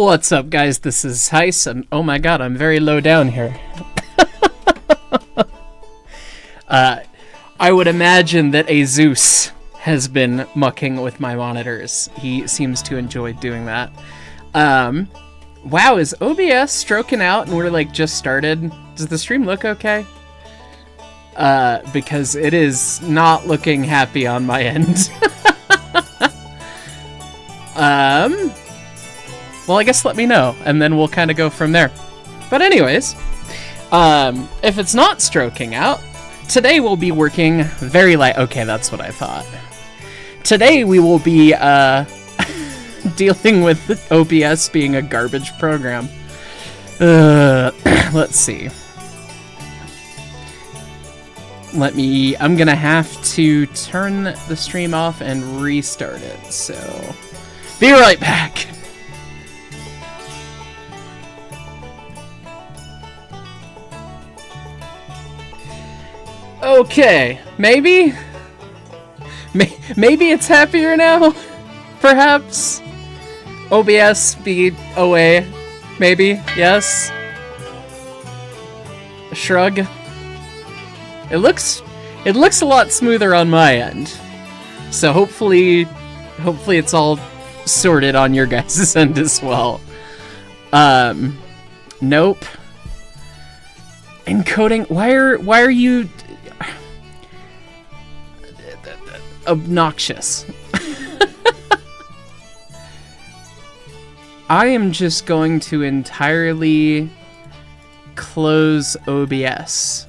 What's up, guys? This is Heis, and oh my god, I'm very low down here. I would imagine that a Zeus has been mucking with my monitors. He seems to enjoy doing that. Wow, is OBS stroking out and we're like just started? Does the stream look okay? Because it is not looking happy on my end. Well, I guess let me know, and then we'll kind of go from there. But anyways, if it's not stroking out, today we'll be working very light. Okay, that's what I thought. Today we will be dealing with OBS being a garbage program. Let's see. I'm gonna have to turn the stream off and restart it, so be right back. Okay, maybe it's happier now? Perhaps? OBS be away? Maybe? Yes? A shrug? It looks a lot smoother on my end. So hopefully it's all sorted on your guys' end as well. Nope. Encoding, why are you obnoxious? I am just going to entirely close OBS,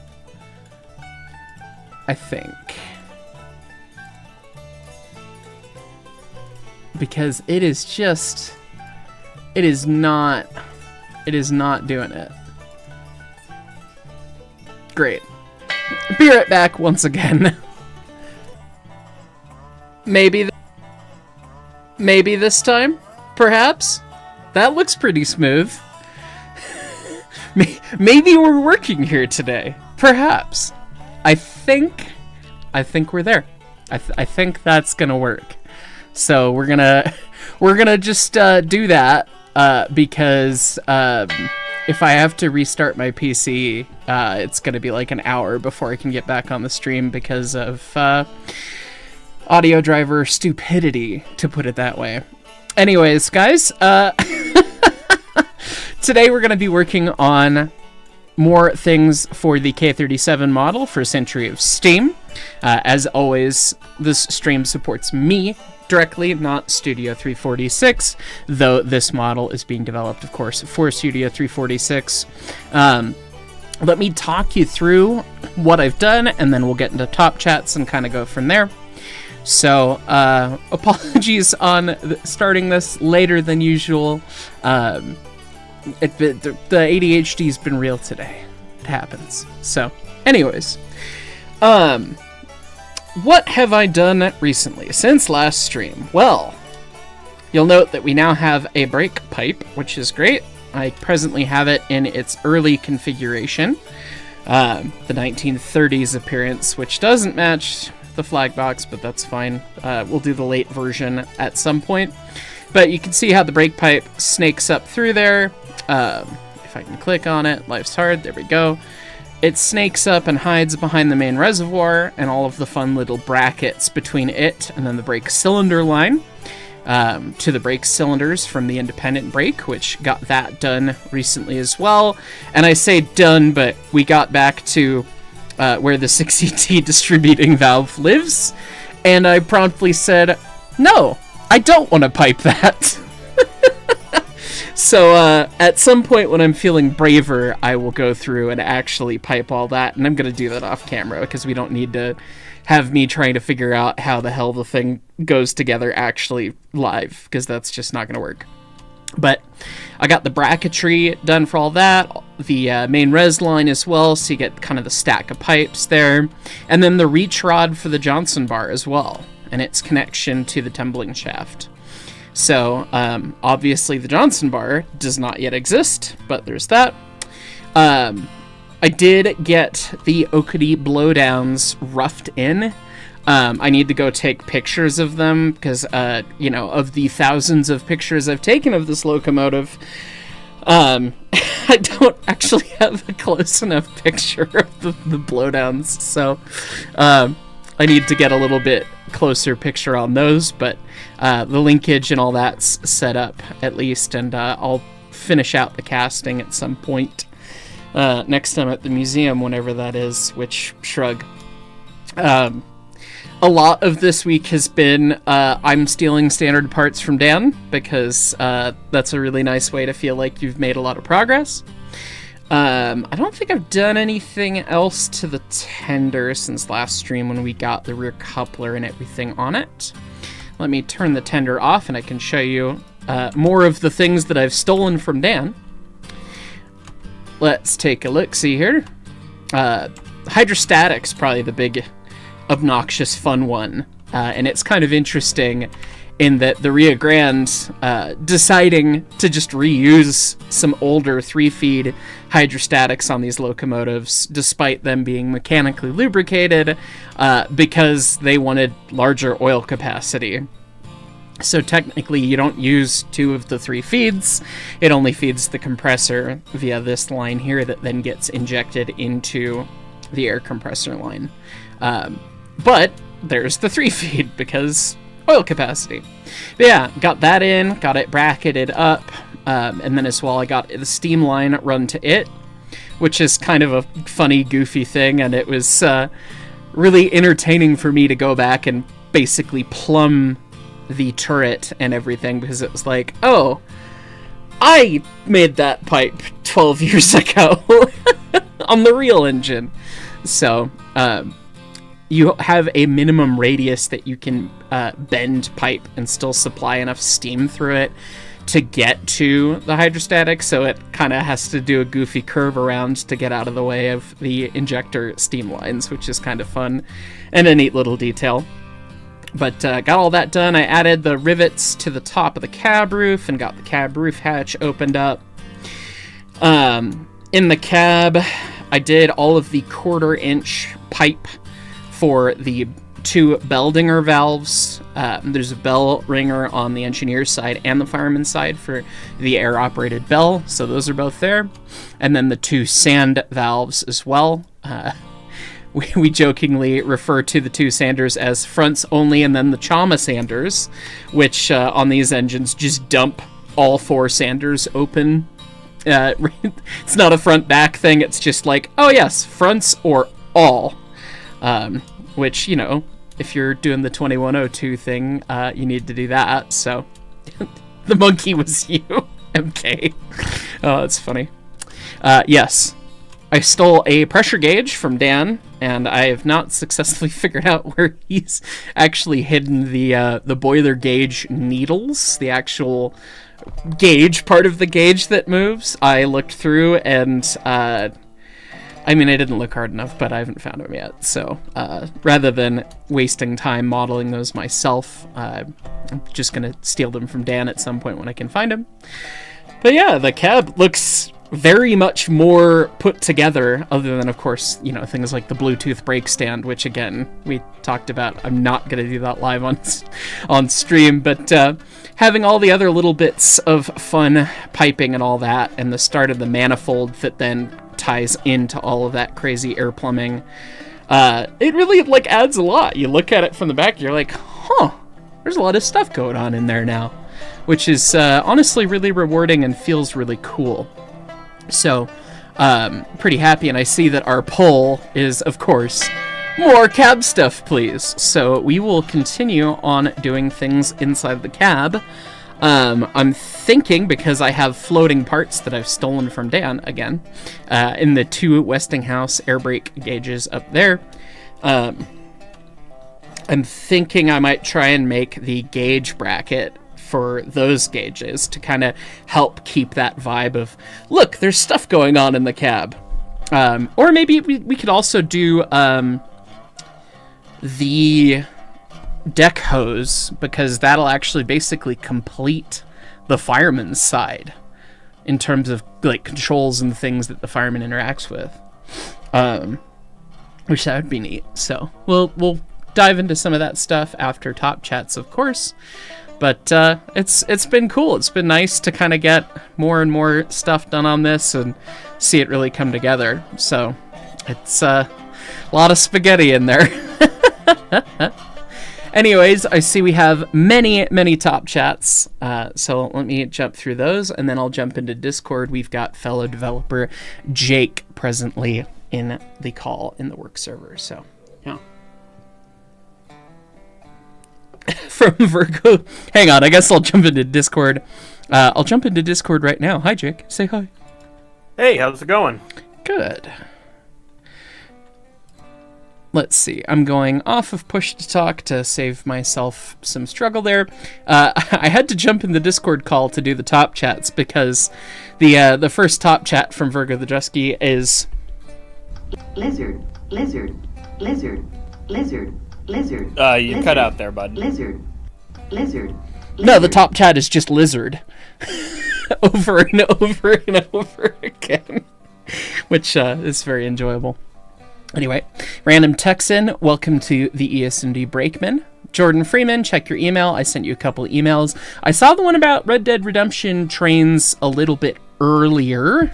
I think, because it is not doing it. Great. Be right back once again. Maybe this time? Perhaps? That looks pretty smooth. Maybe we're working here today. Perhaps. I think we're there. I think that's gonna work. So we're gonna just do that because if I have to restart my PC, it's gonna be like an hour before I can get back on the stream because of audio driver stupidity, to put it that way. Anyways, guys, today we're going to be working on more things for the K37 model for Century of Steam. As always, this stream supports me directly, not Studio 346, though this model is being developed, of course, for Studio 346. Let me talk you through what I've done, and then we'll get into top chats and kind of go from there. So, apologies on starting this later than usual. The ADHD's been real today. It happens. So, anyways. What have I done recently since last stream? Well, you'll note that we now have a brake pipe, which is great. I presently have it in its early configuration. The 1930s appearance, which doesn't match the flag box, but that's fine. We'll do the late version at some point. But you can see how the brake pipe snakes up through there. If I can click on it, life's hard, there we go. It snakes up and hides behind the main reservoir and all of the fun little brackets between it and then the brake cylinder line to the brake cylinders from the independent brake, which got that done recently as well. And I say done, but we got back to where the 6ET distributing valve lives, and I promptly said, no, I don't want to pipe that. So at some point when I'm feeling braver, I will go through and actually pipe all that, and I'm going to do that off camera because we don't need to have me trying to figure out how the hell the thing goes together actually live, because that's just not going to work. But I got the bracketry done for all that, the main res line as well, so you get kind of the stack of pipes there, and then the reach rod for the Johnson bar as well, and its connection to the tumbling shaft. So, obviously the Johnson bar does not yet exist, but there's that. I did get the Okadi blowdowns roughed in. I need to go take pictures of them because, you know, of the thousands of pictures I've taken of this locomotive, I don't actually have a close enough picture of the blowdowns, so I need to get a little bit closer picture on those, but the linkage and all that's set up at least, and I'll finish out the casting at some point next time at the museum, whenever that is, which, shrug. A lot of this week has been I'm stealing standard parts from Dan, because that's a really nice way to feel like you've made a lot of progress. I don't think I've done anything else to the tender since last stream when we got the rear coupler and everything on it. Let me turn the tender off and I can show you more of the things that I've stolen from Dan. Let's take a look-see here. Hydrostatic's probably the big, obnoxious, fun one. And it's kind of interesting in that the Rio Grande deciding to just reuse some older 3-feed hydrostatics on these locomotives, despite them being mechanically lubricated, because they wanted larger oil capacity. So technically you don't use 2 of the 3 feeds, it only feeds the compressor via this line here that then gets injected into the air compressor line. But there's the 3 feed because oil capacity. But yeah, got that in, got it bracketed up, and then as well I got the steam line run to it, which is kind of a funny, goofy thing, and it was really entertaining for me to go back and basically plumb the turret and everything, because it was like, oh, I made that pipe 12 years ago on the real engine. So you have a minimum radius that you can bend pipe and still supply enough steam through it to get to the hydrostatic, so it kind of has to do a goofy curve around to get out of the way of the injector steam lines, which is kind of fun and a neat little detail. But got all that done. I added the rivets to the top of the cab roof and got the cab roof hatch opened up. In the cab, I did all of the 1/4-inch pipe for the 2 bell dinger valves. There's a bell ringer on the engineer's side and the fireman's side for the air-operated bell, so those are both there. And then the 2 sand valves as well. We jokingly refer to the 2 sanders as fronts only, and then the Chama sanders, which on these engines just dump all 4 sanders open. It's not a front-back thing, it's just like, oh yes, fronts or all. Which, you know, if you're doing the 2102 thing, you need to do that, so the monkey was you, MK. Oh, that's funny. Yes. I stole a pressure gauge from Dan, and I have not successfully figured out where he's actually hidden the boiler gauge needles, the actual gauge part of the gauge that moves. I looked through, and I mean, I didn't look hard enough, but I haven't found them yet. So rather than wasting time modeling those myself, I'm just going to steal them from Dan at some point when I can find them. But yeah, the cab looks very much more put together, other than, of course, you know, things like the Bluetooth brake stand, which, again, we talked about. I'm not going to do that live on stream, but having all the other little bits of fun piping and all that, and the start of the manifold that then ties into all of that crazy air plumbing, it really, like, adds a lot. You look at it from the back, you're like, huh, there's a lot of stuff going on in there now, which is honestly really rewarding and feels really cool. So, pretty happy, and I see that our poll is, of course, more cab stuff, please. So we will continue on doing things inside the cab. I'm thinking, because I have floating parts that I've stolen from Dan, again, in the 2 Westinghouse air brake gauges up there, I'm thinking I might try and make the gauge bracket for those gauges to kind of help keep that vibe of, look, there's stuff going on in the cab. Or maybe we could also do the deck hose, because that'll actually basically complete the fireman's side in terms of, like, controls and things that the fireman interacts with. Which that would be neat. So we'll dive into some of that stuff after Top Chats, of course. But it's been cool. It's been nice to kind of get more and more stuff done on this and see it really come together. So it's a lot of spaghetti in there. Anyways, I see we have many Top Chats. So let me jump through those, and then I'll jump into Discord. We've got fellow developer Jake presently in the call in the work server. So, yeah. From Virgo. Hang on, I guess I'll jump into Discord. I'll jump into Discord right now. Hi, Jake. Say hi. Hey, how's it going? Good. Let's see. I'm going off of push to talk to save myself some struggle there. I had to jump in the Discord call to do the Top Chats because the first Top Chat from Virgo the Dusky is... Lizard. You cut out there, bud. Lizard. No, the Top Chat is just lizard. Over and over and over again. Which is very enjoyable. Anyway, Random Texan, welcome to the ESMD Brakeman. Jordan Freeman, check your email. I sent you a couple of emails. I saw the one about Red Dead Redemption trains a little bit earlier.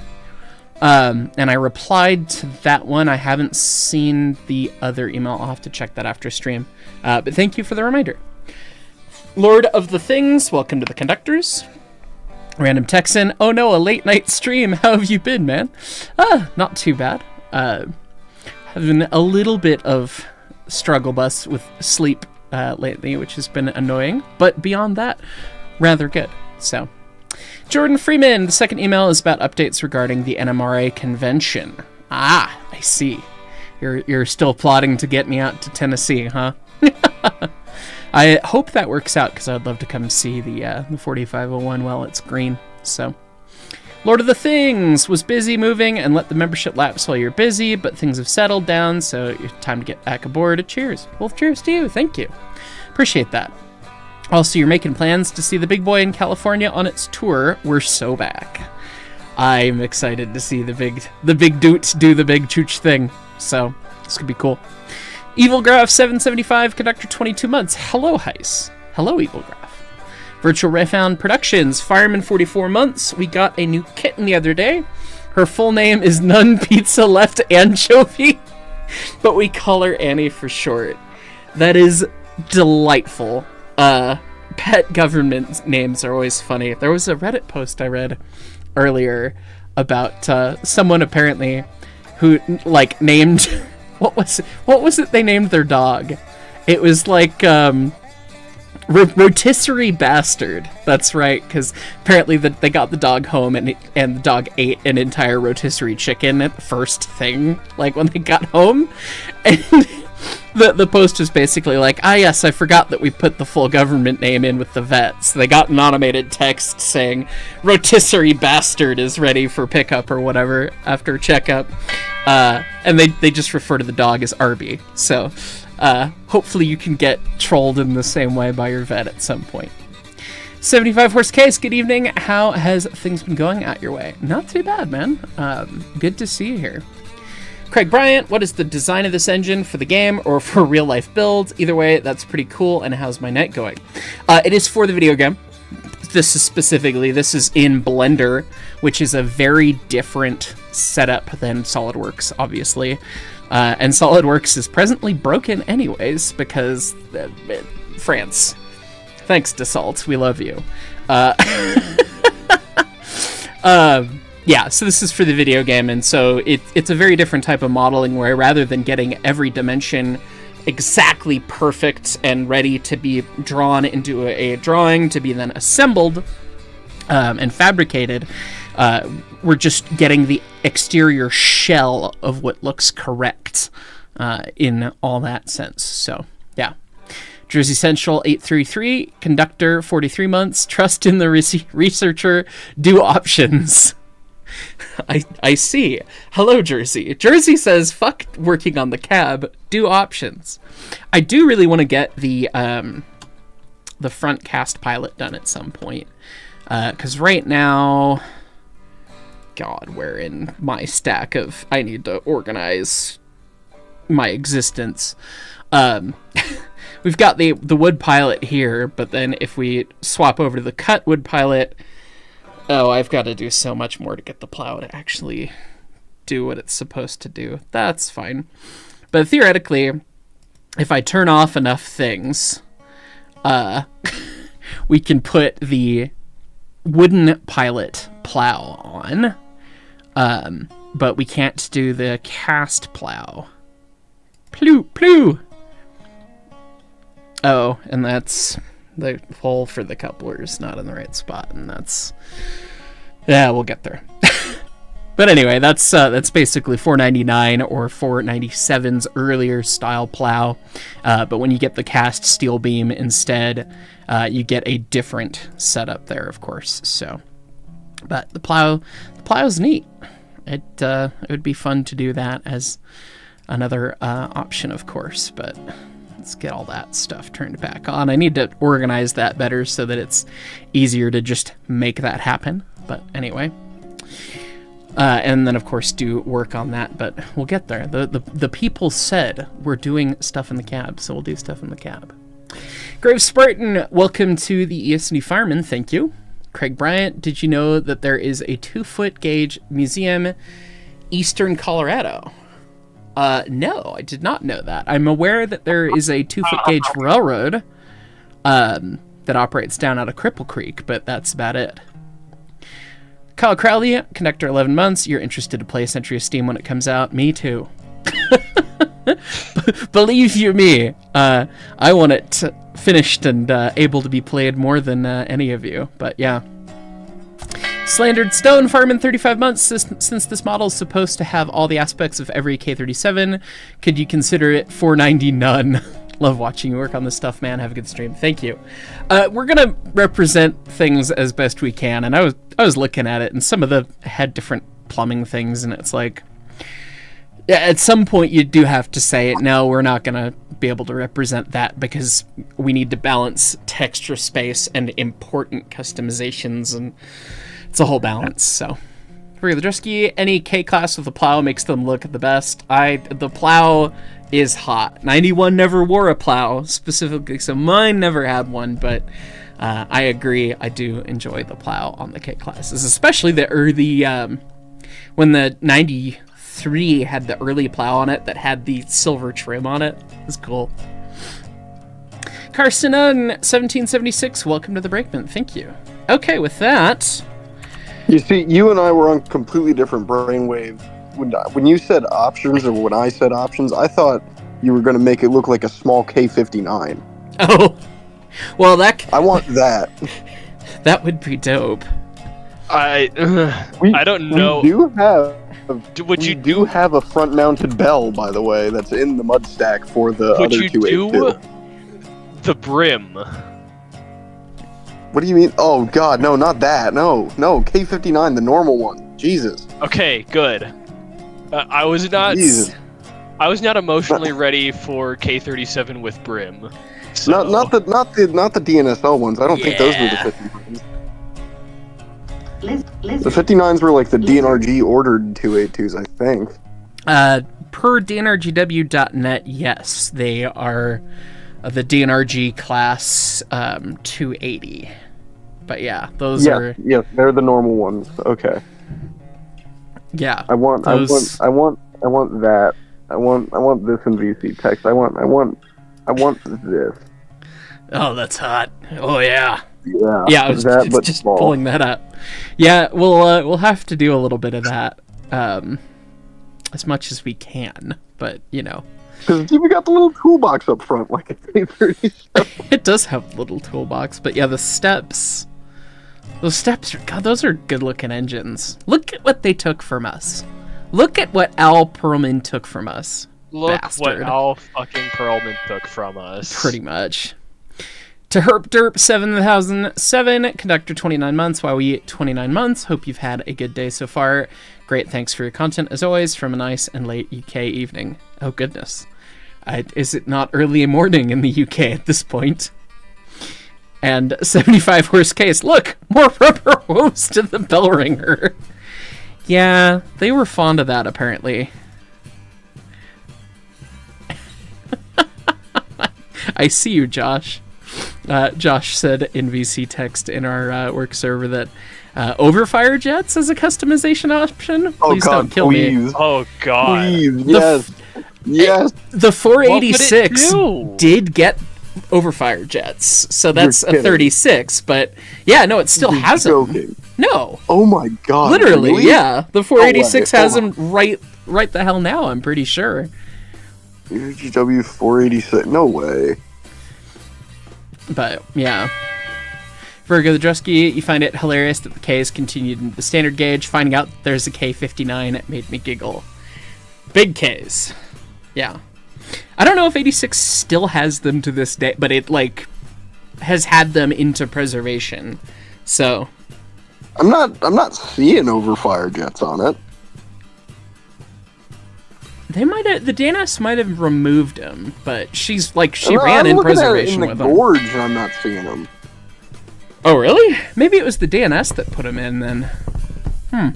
And I replied to that one. I haven't seen the other email. I'll have to check that after stream. But thank you for the reminder. Lord of the Things, welcome to the Conductors. Random Texan, oh no, a late night stream. How have you been, man? Not too bad. Having a little bit of struggle bus with sleep lately, which has been annoying. But beyond that, rather good. So... Jordan Freeman, the second email is about updates regarding the NMRA convention. Ah, I see. You're still plotting to get me out to Tennessee, huh? I hope that works out, because I'd love to come see the 4501 while it's green. So, Lord of the Things was busy moving and let the membership lapse while you're busy, but things have settled down, so it's time to get back aboard. Cheers. Well, cheers to you. Thank you. Appreciate that. Also, you're making plans to see the big boy in California on its tour. We're so back. I'm excited to see the big doot do the big chooch thing. So, this could be cool. Evil Graph 775, Conductor 22 months. Hello, Heis. Hello, Evil Graph. Virtual Refound Productions, Fireman 44 months. We got a new kitten the other day. Her full name is None Pizza Left Anchovy, but we call her Annie for short. That is delightful. Pet government names are always funny. There was a Reddit post I read earlier about someone apparently who like named what was it they named their dog? It was like rotisserie bastard. That's right, because apparently they got the dog home and the dog ate an entire rotisserie chicken at the first thing, like when they got home, and the post was basically like, yes, I forgot that we put the full government name in with the vets. They got an automated text saying rotisserie bastard is ready for pickup or whatever after checkup, and they just refer to the dog as Arby. So hopefully you can get trolled in the same way by your vet at some point. 75 Horse Case, good evening. How has things been going out your way? Not too bad, man. Good to see you here. Craig Bryant, what is the design of this engine for the game or for real life builds? Either way, that's pretty cool. And how's my night going? It is for the video game. This is in Blender, which is a very different setup than SolidWorks, obviously. And SolidWorks is presently broken anyways, because France. Thanks, Dassault. We love you. Yeah, so this is for the video game, and so it's a very different type of modeling where rather than getting every dimension exactly perfect and ready to be drawn into a drawing to be then assembled and fabricated, we're just getting the exterior shell of what looks correct in all that sense. So, yeah. Jersey Central 833, Conductor 43 months, trust in the researcher, do options. I see. Hello, Jersey. Jersey says, fuck working on the cab, do options. I do really want to get the front cast pilot done at some point. Because right now, God, where in my stack of I need to organize my existence. We've got the wood pilot here, but then if we swap over to the cut wood pilot, I've got to do so much more to get the plow to actually do what it's supposed to do. That's fine. But theoretically, if I turn off enough things, we can put the wooden pilot plow on, but we can't do the cast plow. Ploo! Oh, and that's the hole for the coupler is not in the right spot, and that's... Yeah, we'll get there. But anyway, that's basically $4.99 or $4.97's earlier style plow. But when you get the cast steel beam instead, you get a different setup there, of course. So, but the plow's neat. It would be fun to do that as another option, of course. But let's get all that stuff turned back on. I need to organize that better so that it's easier to just make that happen. But anyway. And then, of course, do work on that, but we'll get there. The people said we're doing stuff in the cab, so we'll do stuff in the cab. Grave Spartan, welcome to the ESD Fireman. Thank you. Craig Bryant, did you know that there is a 2-foot gauge museum, Eastern Colorado? No, I did not know that. I'm aware that there is a 2-foot gauge railroad that operates down out of Cripple Creek, but that's about it. Kyle Crowley, Connector 11 months. You're interested to play Century of Steam when it comes out? Me too. Believe you me, I want it finished and able to be played more than any of you. But yeah. Slandered Stone, Fireman 35 months. Since this model is supposed to have all the aspects of every K37, could you consider it $4.90 none? Love watching you work on this stuff, man. Have a good stream. Thank you. We're gonna represent things as best we can, and I was looking at it, and some of the had different plumbing things, and it's like, yeah, at some point you do have to say it. No, we're not gonna be able to represent that because we need to balance texture space and important customizations, and it's a whole balance. So, for the Drusky, any K class with a plow makes them look the best. The plow is hot. 91 never wore a plow specifically, so mine never had one, but I agree. I do enjoy the plow on the K classes, especially the early when the 93 had the early plow on it that had the silver trim on it. It was cool. Carson 1776, welcome to the Brakeman. Thank you. Okay, with that, you see, you and I were on completely different brainwave. When you said options, or when I said options, I thought you were going to make it look like a small K59. Oh, well, I want that. That would be dope. I don't know. We do have a front-mounted bell, by the way, that's in the mud stack for the other 282. Would you do the brim? What do you mean? Oh God, no, not that. No, K59, the normal one. Jesus. Okay, good. I was not emotionally ready for K37 with brim. So. Not the DNSL ones. I don't think those were the 59s. The 59s were like the DNRG ordered 282s, I think. Per DNRGW.net, yes, they are the DNRG class 280. But yeah, those are... Yeah, they're the normal ones. Okay. Yeah. I want that. I want this in VC text. I want this. Oh, that's hot. Oh yeah. Yeah. I was just pulling that up. Yeah, we'll have to do a little bit of that, as much as we can. But you know, because it's even got the little toolbox up front, like a K37. It does have a little toolbox, but yeah, the steps. Those steps are, God, those are good-looking engines. Look at what they took from us. Look at what Al Perlman took from us. Look Bastard. what Al fucking Perlman took from us. Pretty much. To Herp Derp 7007, Conductor 29 months, while we eat 29 months. Hope you've had a good day so far. Great, thanks for your content as always from a nice and late UK evening. Oh goodness. Is it not early morning in the UK at this point? And 75 worst case. Look, more rubber hose to the bell ringer. Yeah, they were fond of that apparently. I see you, Josh. Josh said in VC text in our work server that overfire jets is a customization option. Please don't kill me. Oh God! Please, yes, yes. The 486 did get overfire jets, so that's a 36. But yeah, no, it still has them. No. Oh my God! Literally, really? yeah. The 486 has them right the hell now. I'm pretty sure. UGW 486. No way. But yeah. Virgo the Drusky, you find it hilarious that the Ks continued into the standard gauge. Finding out there's a K59 made me giggle. Big Ks. Yeah. I don't know if 86 still has them to this day, but it, like, has had them into preservation. So. I'm not seeing overfire jets on it. They might have, the DNS might have removed them, but she's, like, she ran in preservation with them. I'm looking at it in the gorge, and I'm not seeing them. Oh, really? Maybe it was the DNS that put them in, then. That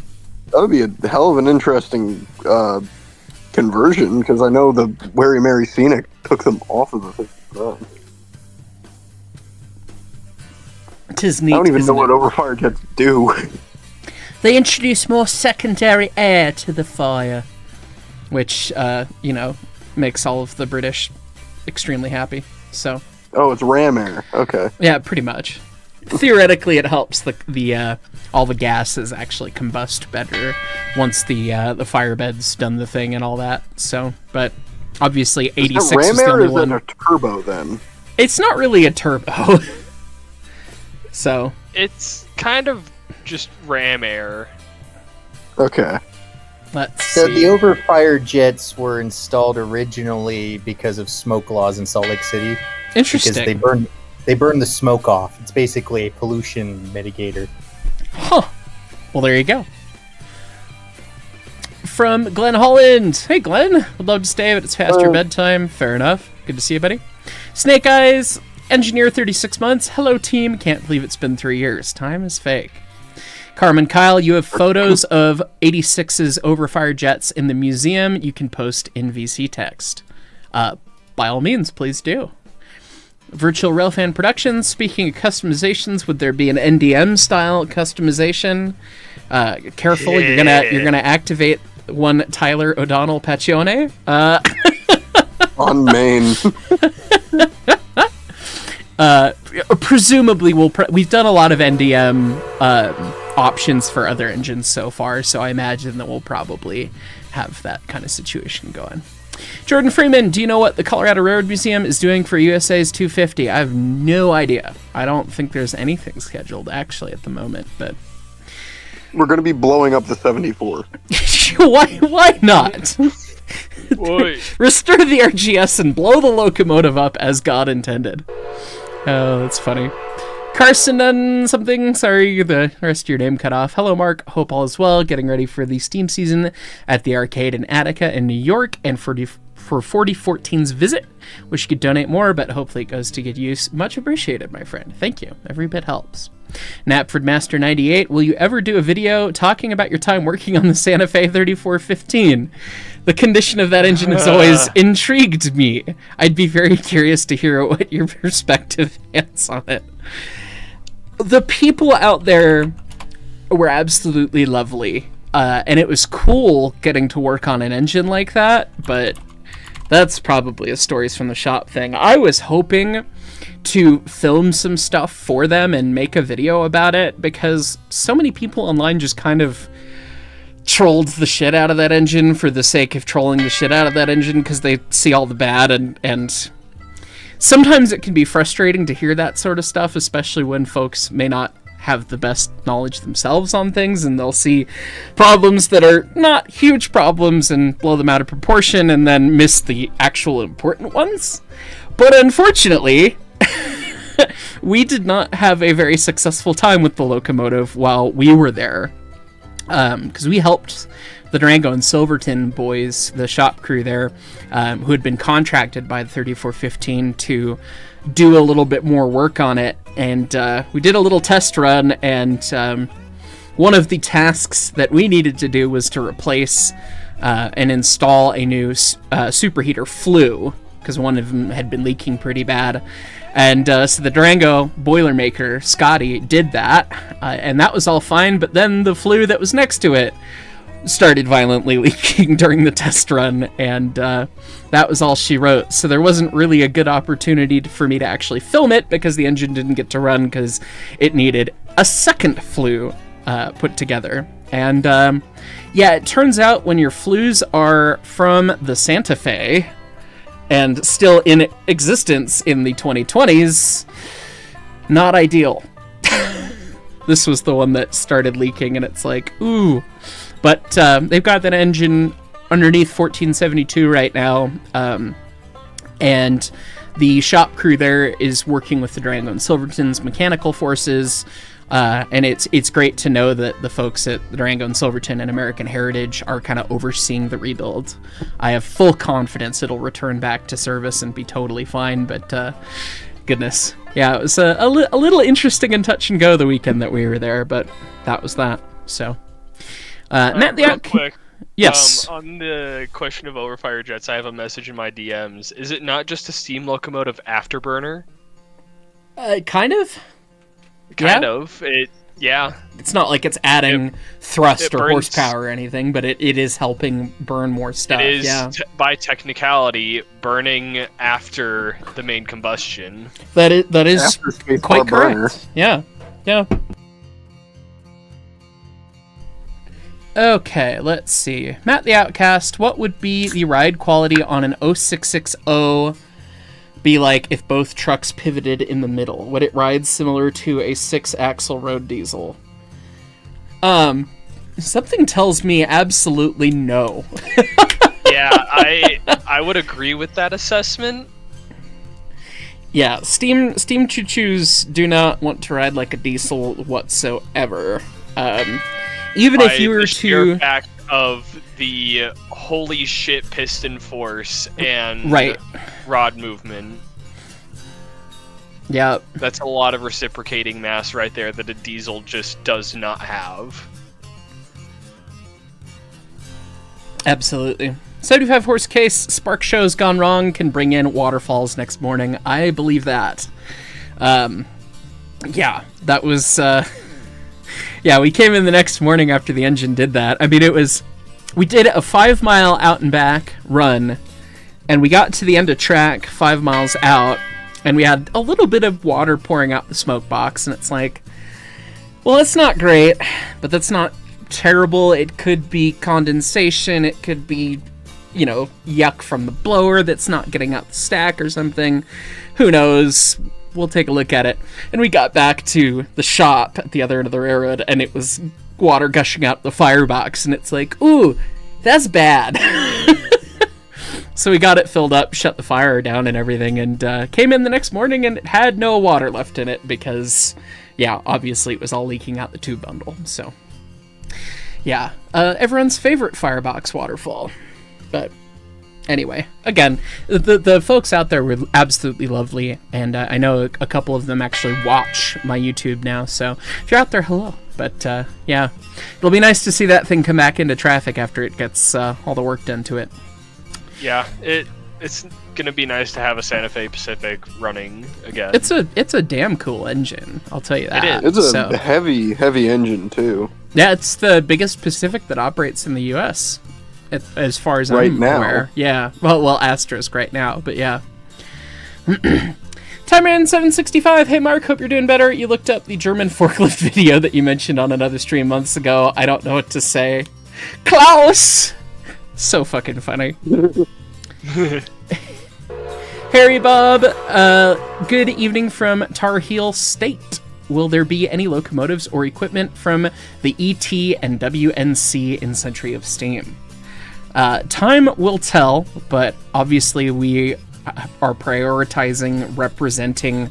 would be a hell of an interesting conversion, because I know the Wary Mary Scenic took them off of the thing. 'Tis neat, I don't even know what overfire jets do. They introduce more secondary air to the fire, which, makes all of the British extremely happy, so. Oh, it's ram air. Okay. Yeah, pretty much. Theoretically, it helps the all the gases actually combust better once the fire bed's done the thing and all that. So, but obviously 86 ram is the air only or is one. it a turbo then? It's not really a turbo. So it's kind of just ram air. Okay. Let's So see. the overfire jets were installed originally because of smoke laws in Salt Lake City. Interesting. Because they burn the smoke off. It's basically a pollution mitigator. Huh. Well, there you go. From Glenn Holland. Hey, Glenn. Would love to stay, but it's past your bedtime. Fair enough. Good to see you, buddy. Snake Eyes. Engineer 36 months. Hello, team. Can't believe it's been 3 years. Time is fake. Carmen Kyle, you have photos of 86's overfire jets in the museum you can post in VC text. By all means, please do. Virtual Railfan Productions, speaking of customizations, would there be an NDM style customization? Careful, you're gonna activate one Tyler O'Donnell Pacione. On main. Presumably, we've done a lot of NDM options for other engines so far, so I imagine that we'll probably have that kind of situation going. Jordan Freeman, do you know what the Colorado Railroad Museum is doing for USA's 250? I have no idea. I don't think there's anything scheduled, actually, at the moment, but... We're going to be blowing up the 74. Why not? Boy. Restore the RGS and blow the locomotive up as God intended. Oh, that's funny. Carson something, sorry, the rest of your name cut off. Hello, Mark. Hope all is well. Getting ready for the Steam season at the arcade in Attica in New York and for 4014's visit. Wish you could donate more, but hopefully it goes to good use. Much appreciated, my friend. Thank you. Every bit helps. Knapford Master 98, will you ever do a video talking about your time working on the Santa Fe 3415? The condition of that engine has always intrigued me. I'd be very curious to hear what your perspective is on it. The people out there were absolutely lovely, and it was cool getting to work on an engine like that, but that's probably a stories from the shop thing. I was hoping to film some stuff for them and make a video about it, because so many people online just kind of trolled the shit out of that engine for the sake of trolling the shit out of that engine because they see all the bad, and sometimes it can be frustrating to hear that sort of stuff, especially when folks may not have the best knowledge themselves on things, and they'll see problems that are not huge problems and blow them out of proportion and then miss the actual important ones. But unfortunately, we did not have a very successful time with the locomotive while we were there, because we helped the Durango and Silverton boys, the shop crew there, who had been contracted by the 3415 to do a little bit more work on it, and we did a little test run, and one of the tasks that we needed to do was to replace and install a new superheater flue because one of them had been leaking pretty bad. And so the Durango Boilermaker, Scotty, did that, and that was all fine, but then the flue that was next to it started violently leaking during the test run, and that was all she wrote. So there wasn't really a good opportunity for me to actually film it, because the engine didn't get to run because it needed a second flue put together. And yeah, it turns out when your flues are from the Santa Fe and still in existence in the 2020s, not ideal. This was the one that started leaking, and it's like, ooh. But they've got that engine underneath 1472 right now, and the shop crew there is working with the Durango and Silverton's mechanical forces, and it's great to know that the folks at the Durango and Silverton and American Heritage are kind of overseeing the rebuild. I have full confidence it'll return back to service and be totally fine, but goodness. Yeah, it was a little interesting and touch and go the weekend that we were there, but that was that. So, Matt, real quick. Yes. On the question of overfire jets, I have a message in my DMs. Is it not just a steam locomotive afterburner? Kind of. Kind of. Yeah. It's not like it's adding thrust it or burns, horsepower or anything, but it is helping burn more stuff. It is, yeah. By technicality, burning after the main combustion. That is quite correct. Burner. Yeah. Yeah. Okay, let's see. Matt the Outcast, what would be the ride quality on an 0660 be like if both trucks pivoted in the middle? Would it ride similar to a 6-axle road diesel? Something tells me absolutely no. Yeah, I would agree with that assessment. Yeah, steam choo-choos do not want to ride like a diesel whatsoever. Even if you were to fact of the holy shit piston force and right. rod movement. Yeah. That's a lot of reciprocating mass right there that a diesel just does not have. Absolutely. 75 horse case, spark show's gone wrong, can bring in waterfalls next morning. I believe that. Yeah, that was... Yeah, we came in the next morning after the engine did that. I mean, we did a 5-mile out and back run, and we got to the end of track 5 miles out, and we had a little bit of water pouring out the smoke box, and it's like, well, it's not great, but that's not terrible. It could be condensation. It could be, yuck from the blower that's not getting out the stack or something. Who knows? We'll take a look at it. And we got back to the shop at the other end of the railroad, and it was water gushing out the firebox, and it's like, ooh, that's bad. So we got it filled up, shut the fire down and everything, and came in the next morning, and it had no water left in it because, yeah, obviously it was all leaking out the tube bundle. So, yeah, everyone's favorite firebox waterfall. But anyway, again, the folks out there were absolutely lovely, and I know a couple of them actually watch my YouTube now, so if you're out there, hello. But yeah, it'll be nice to see that thing come back into traffic after it gets all the work done to it. Yeah, it's gonna be nice to have a Santa Fe Pacific running again. It's a damn cool engine, I'll tell you that. It is. It's a heavy engine too. Yeah, it's the biggest Pacific that operates in the U.S. As far as I'm aware. Yeah. Well, Asterisk right now, but yeah. Timeran 765. Hey Mark, hope you're doing better. You looked up the German forklift video that you mentioned on another stream months ago. I don't know what to say. Klaus! So fucking funny. Harry Bob, good evening from Tar Heel State. Will there be any locomotives or equipment from the ET and WNC in Century of Steam? Time will tell, but obviously we are prioritizing representing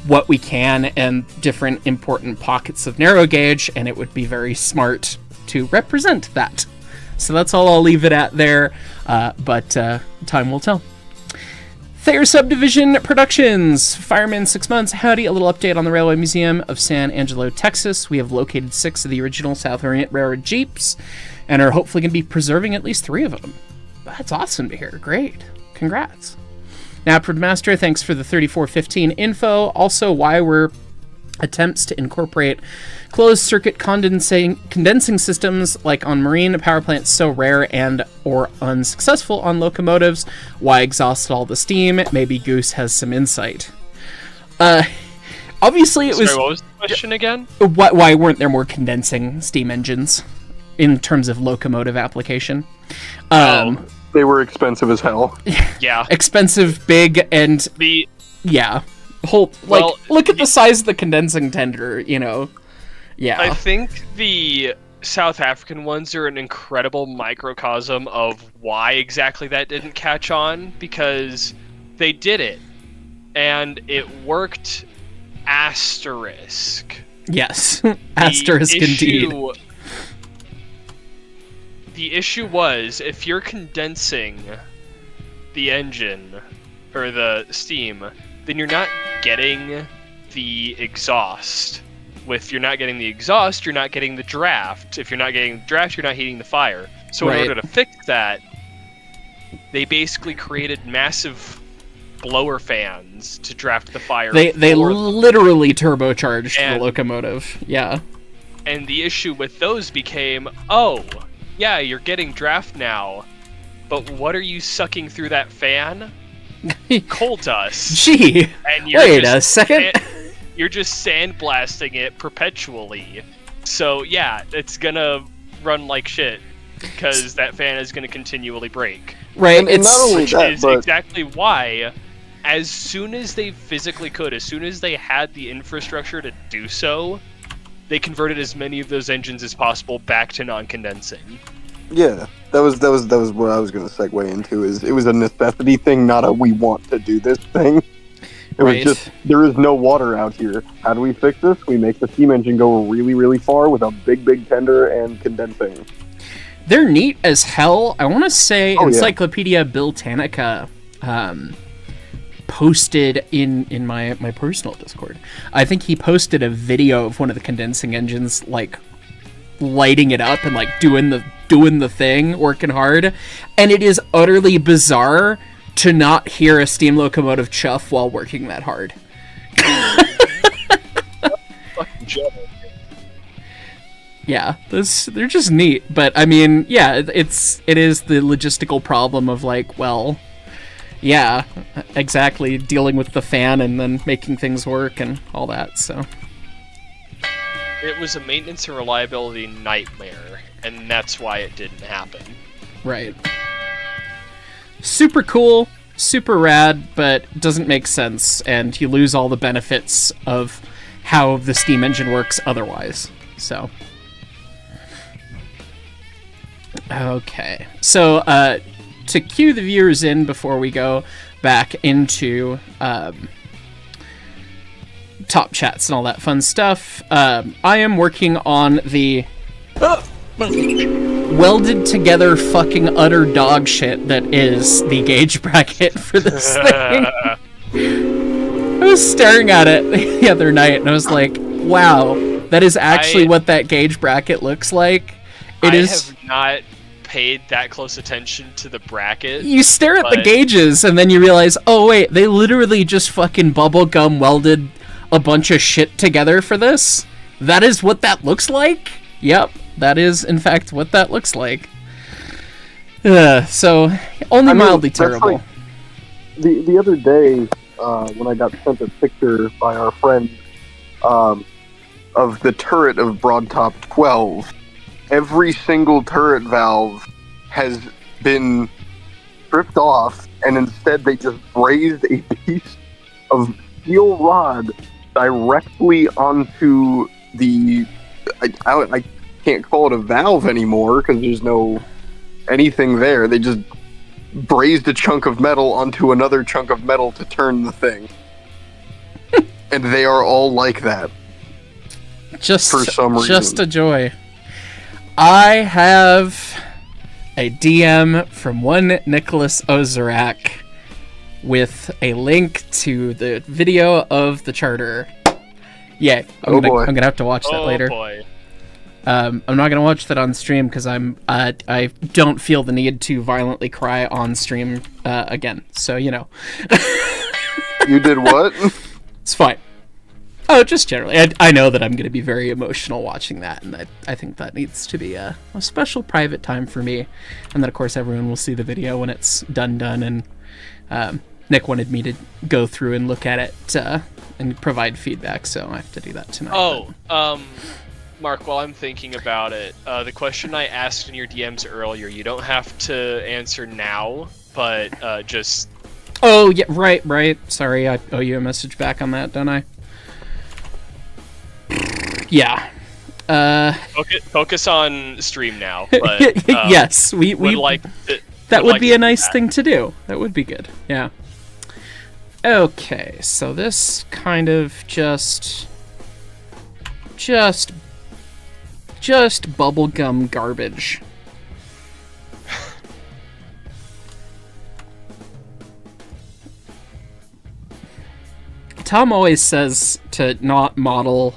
what we can and different important pockets of narrow gauge, and it would be very smart to represent that. So that's all I'll leave it at there, but time will tell. Thayer Subdivision Productions, Fireman 6 months. Howdy, a little update on the Railway Museum of San Angelo, Texas. We have located 6 of the original South Orient Railroad Jeeps and are hopefully going to be preserving at least 3 of them. That's awesome to hear. Great. Congrats. Naprid Master, thanks for the 3415 info. Also, why were attempts to incorporate closed-circuit condensing systems like on marine power plants so rare and or unsuccessful on locomotives? Why exhaust all the steam? Maybe Goose has some insight. Obviously, it was... Sorry, what was the question again? Why weren't there more condensing steam engines in terms of locomotive application? They were expensive as hell. Yeah. Expensive, big, and... Yeah. Look at the size of the condensing tender, you know. Yeah. I think the South African ones are an incredible microcosm of why exactly that didn't catch on, because they did it, and it worked, asterisk. Yes. Asterisk indeed. The issue was, if you're condensing the engine, or the steam, then you're not getting the exhaust. If you're not getting the exhaust, you're not getting the draft. If you're not getting the draft, you're not heating the fire. So in order to fix that, they basically created massive blower fans to draft the fire. They literally turbocharged the locomotive. Yeah. And the issue with those became, oh, yeah, you're getting draft now, but what are you sucking through that fan? Coal dust. Gee, and wait a second. You're just sandblasting it perpetually. So yeah, it's gonna run like shit because that fan is gonna continually break. Right. And not only that, is exactly why, as soon as they physically could, as soon as they had the infrastructure to do so, they converted as many of those engines as possible back to non-condensing. Yeah, that was what I was going to segue into. Is it was a necessity thing, not a we want to do this thing. It was just, there is no water out here. How do we fix this? We make the steam engine go really, really far with a big tender and condensing. They're neat as hell. I want to say Encyclopedia Britannica posted in my personal Discord. I think he posted a video of one of the condensing engines, like, lighting it up and, like, doing the thing, working hard. And it is utterly bizarre to not hear a steam locomotive chuff while working that hard. Fucking jealous. Yeah, they're just neat. But I mean, yeah, it is the logistical problem of, like, well, yeah, exactly, dealing with the fan and then making things work and all that. So it was a maintenance and reliability nightmare, and that's why it didn't happen. Right. Super cool, super rad, but doesn't make sense, and you lose all the benefits of how the steam engine works otherwise. So, okay. So, to cue the viewers in before we go back into top chats and all that fun stuff, I am working on the welded together fucking utter dog shit that is the gauge bracket for this thing. I was staring at it the other night and I was like, wow, that is actually what that gauge bracket looks like. I have not paid that close attention to the bracket. You stare at the gauges and then you realize, oh wait, they literally just fucking bubblegum welded a bunch of shit together for this. That is what that looks like? Yep, that is in fact what that looks like. So, only mildly terrible. Like, the other day, when I got sent a picture by our friend of the turret of Broadtop 12, every single turret valve has been stripped off, and instead they just brazed a piece of steel rod directly onto the... I can't call it a valve anymore because there's no anything there. They just brazed a chunk of metal onto another chunk of metal to turn the thing. And they are all like that. Just for some reason. Just a joy. I have a DM from one Nicholas Ozarak with a link to the video of the charter. Yeah, I'm gonna have to watch that later. Boy. I'm not gonna watch that on stream because I don't feel the need to violently cry on stream again. So you know. You did what? It's fine. Oh, just generally. I know that I'm going to be very emotional watching that, and I think that needs to be a special private time for me. And then, of course, everyone will see the video when it's done, and Nick wanted me to go through and look at it and provide feedback, so I have to do that tonight. Oh, Mark, while I'm thinking about it, the question I asked in your DMs earlier, you don't have to answer now, but just... Oh, yeah, right. Sorry, I owe you a message back on that, don't I? Yeah. Focus on stream now. But, yes, we would like. That would be a nice thing to do. That would be good. Yeah. Okay, so this kind of just bubblegum garbage. Tom always says to not model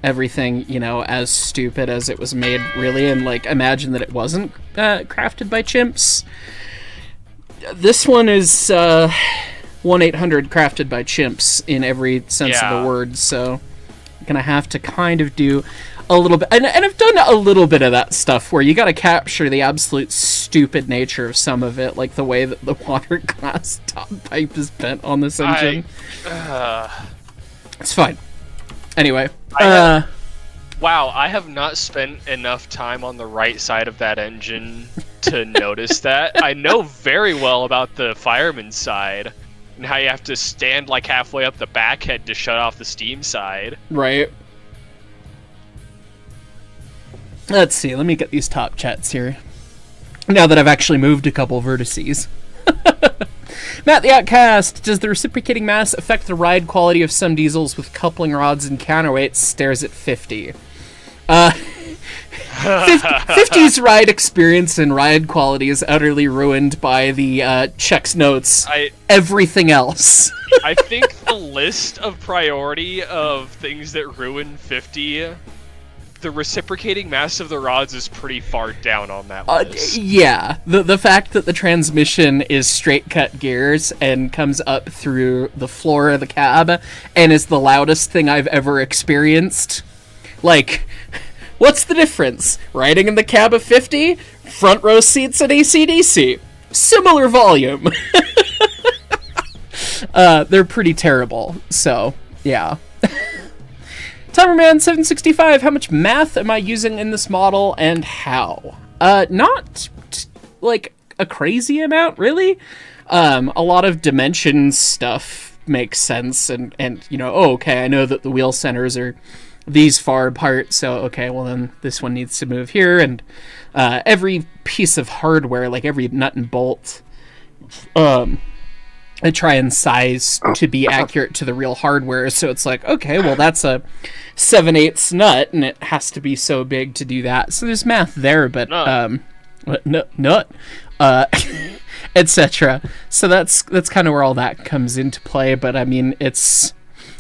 everything, you know, as stupid as it was made, really, and, like, imagine that it wasn't crafted by chimps. This one is 1-800 crafted by chimps in every sense of the word, so I'm gonna have to kind of do a little bit, and I've done a little bit of that stuff where you gotta capture the absolute stupid nature of some of it, like the way that the water glass top pipe is bent on this engine. It's fine. Anyway, wow, I have not spent enough time on the right side of that engine to notice that. I know very well about the fireman's side and how you have to stand like halfway up the backhead to shut off the steam side. Right. Let's see, let me get these top chats here. Now that I've actually moved a couple vertices. Matt the Outcast, does the reciprocating mass affect the ride quality of some diesels with coupling rods and counterweights? Stares at 50. 50's ride experience and ride quality is utterly ruined by the checks notes. Everything else. I think the list of priority of things that ruin 50, the reciprocating mass of the rods is pretty far down on that list. Yeah, the fact that the transmission is straight cut gears and comes up through the floor of the cab and is the loudest thing I've ever experienced. Like, what's the difference? Riding in the cab of 50, front row seats at AC/DC. Similar volume. They're pretty terrible, so, yeah. Timerman765, how much math am I using in this model and how? Not, like, a crazy amount, really. A lot of dimension stuff makes sense, and you know, oh, okay, I know that the wheel centers are these far apart, so, okay, well then this one needs to move here, and every piece of hardware, like every nut and bolt, I try and size to be accurate to the real hardware, so it's like, okay, well that's a 7/8 nut, and it has to be so big to do that. So there's math there, but nut, etc. So that's kind of where all that comes into play. But I mean, it's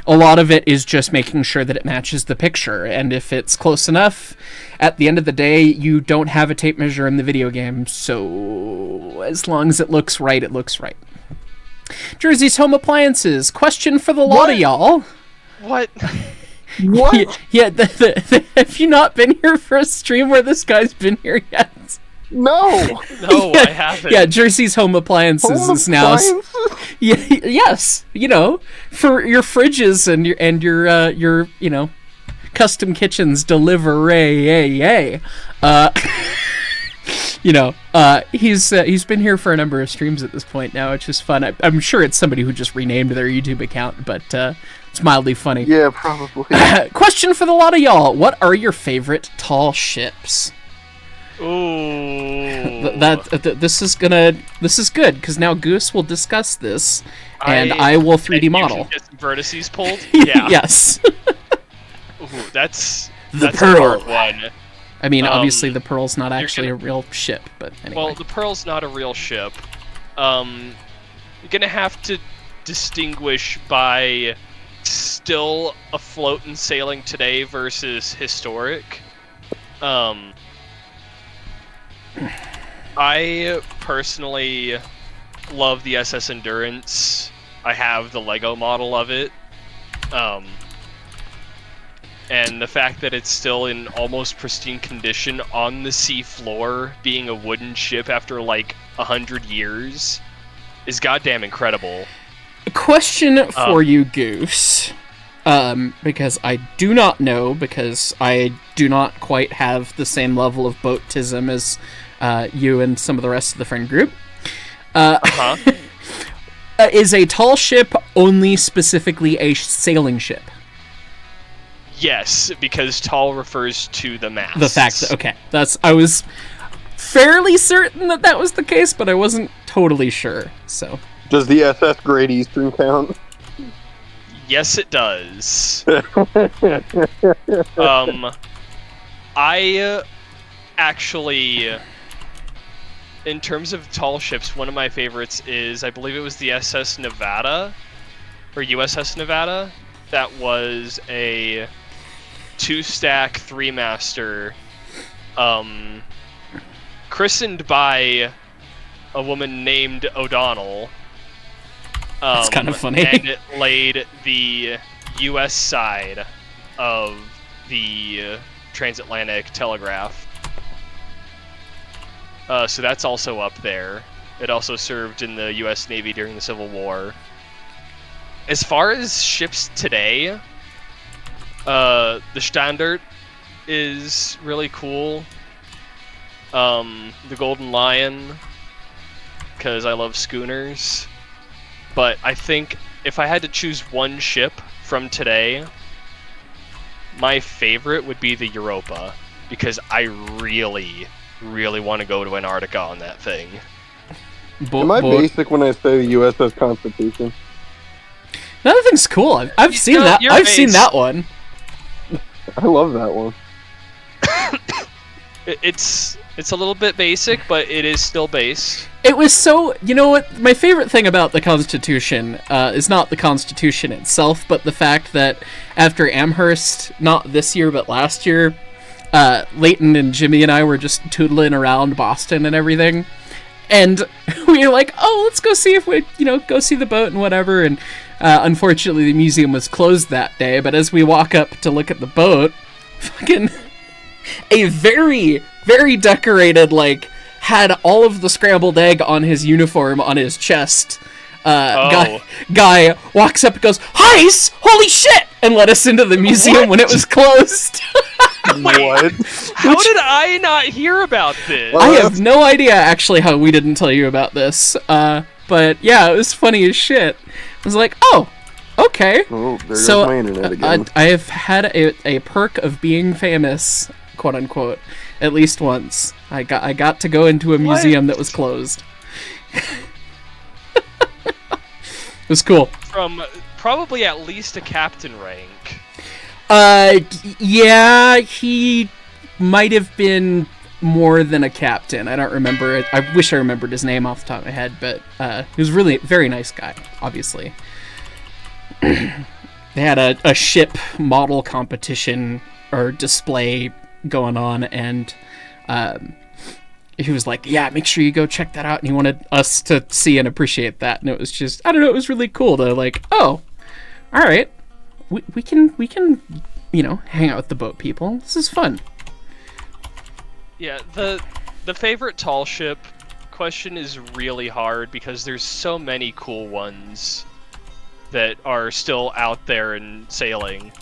a lot of it is just making sure that it matches the picture, and if it's close enough, at the end of the day, you don't have a tape measure in the video game. So as long as it looks right, it looks right. Jersey's Home Appliances. Question for the lot of y'all. What? What? Yeah, have you not been here for a stream where this guy's been here yet? No! No, I haven't. Yeah, Jersey's Home Appliances is now... Yeah, yes, you know, for your fridges and your you know, custom kitchens deliver you know, he's been here for a number of streams at this point now, which is fun. I'm sure it's somebody who just renamed their YouTube account, but it's mildly funny. Yeah, probably. Question for the lot of y'all: what are your favorite tall ships? Ooh. This is good because now Goose will discuss this, and I will 3D model. You can get some vertices pulled. Yeah. Yes. Ooh, that's the a Pearl. hard one. I mean, obviously the Pearl's not actually a real ship, but anyway. Well, the Pearl's not a real ship. You're gonna have to distinguish by still afloat and sailing today versus historic. I personally love the SS Endurance. I have the Lego model of it. And the fact that it's still in almost pristine condition on the sea floor, being a wooden ship after like 100 years, is goddamn incredible. A question for you, Goose. Because I do not know, because I do not quite have the same level of boatism as you and some of the rest of the friend group. Is a tall ship only specifically a sailing ship? Yes, because tall refers to the mast. The fact that, okay, I was fairly certain that was the case, but I wasn't totally sure, so. Does the SS Great Eastern count? Yes, it does. I actually, in terms of tall ships, one of my favorites is, I believe it was the SS Nevada, or USS Nevada. That was a 2-stack, 3-master, christened by a woman named O'Donnell. That's kind of funny. And it laid the U.S. side of the transatlantic telegraph. So that's also up there. It also served in the U.S. Navy during the Civil War. As far as ships today, the Standard is really cool. The Golden Lion, because I love schooners. But I think if I had to choose one ship from today, my favorite would be the Europa, because I really, really want to go to Antarctica on that thing. Am I basic when I say the USS Constitution? That thing's cool. I've seen that. I've seen that one. I love that one. It's a little bit basic, but it is still based. It was so... You know what? My favorite thing about the Constitution is not the Constitution itself, but the fact that after Amherst, not this year, but last year, Leighton and Jimmy and I were just tootling around Boston and everything. And we were like, oh, let's go see if we, go see the boat and whatever. And unfortunately, the museum was closed that day. But as we walk up to look at the boat, fucking a very, very decorated, had all of the scrambled egg on his uniform on his chest. Guy walks up and goes, "Heis! Holy shit!" and let us into the museum when it was closed. What? How did I not hear about this? I have no idea, actually, how we didn't tell you about this. But yeah, it was funny as shit. I was like, oh, okay. Oh, there goes my internet again. I have had a perk of being famous, quote unquote, at least once. I got to go into a museum that was closed. It was cool. From probably at least a captain rank. Yeah, he might have been more than a captain. I don't remember it. I wish I remembered his name off the top of my head, but he was really a very nice guy, obviously. They had a ship model competition or display going on, and he was like, yeah, make sure you go check that out, and he wanted us to see and appreciate that, and it was just, I don't know, it was really cool to oh, all right, we can hang out with the boat people. This is fun. Yeah, the favorite tall ship question is really hard because there's so many cool ones that are still out there and sailing.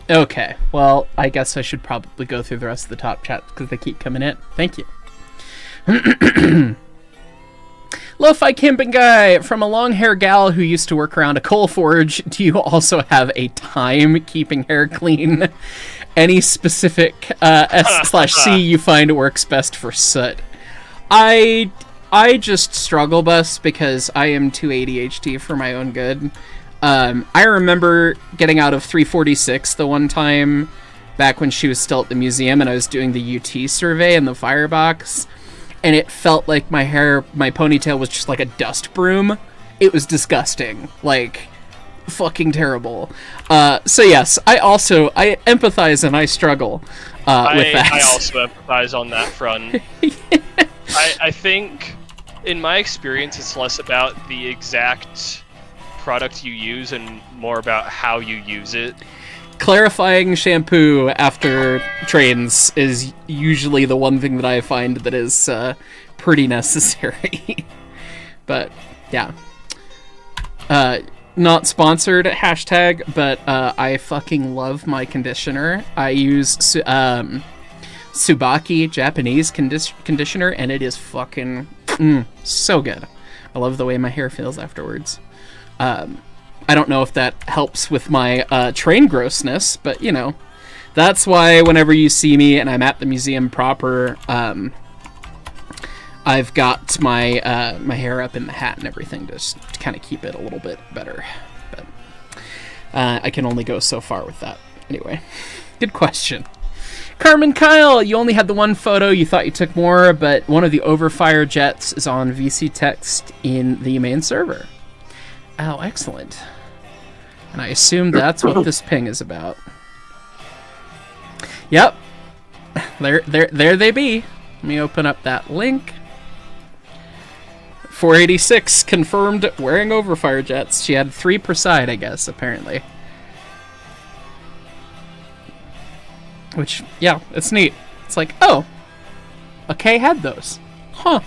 Okay, well, I guess I should probably go through the rest of the top chat because they keep coming in. Thank you. Lo-fi camping guy, from a long hair gal who used to work around a coal forge, do you also have a time keeping hair clean? Any specific S/C you find works best for Soot? I just struggle bus because I am too ADHD for my own good. I remember getting out of 346 the one time back when she was still at the museum and I was doing the UT survey in the firebox, and it felt like my ponytail was just like a dust broom. It was disgusting. fucking terrible. So yes, I empathize and I struggle with that. I also empathize on that front. I think, in my experience, it's less about the exact product you use and more about how you use it. Clarifying shampoo after trains is usually the one thing that I find that is pretty necessary. But yeah, not sponsored hashtag, but I fucking love my conditioner. I use Tsubaki Japanese conditioner, and it is fucking so good. I love the way my hair feels afterwards. I don't know if that helps with my train grossness, but you know, that's why whenever you see me and I'm at the museum proper, I've got my my hair up in the hat and everything just to kind of keep it a little bit better. But I can only go so far with that. Anyway, good question. Carmen Kyle, you only had the one photo. You thought you took more, but one of the overfire jets is on VC text in the main server. Oh, excellent. And I assume that's what this ping is about. Yep. There they be. Let me open up that link. 486 confirmed wearing overfire jets. She had 3 per side, I guess, apparently. Which, yeah, it's neat. It's like, oh, a K had those. Huh.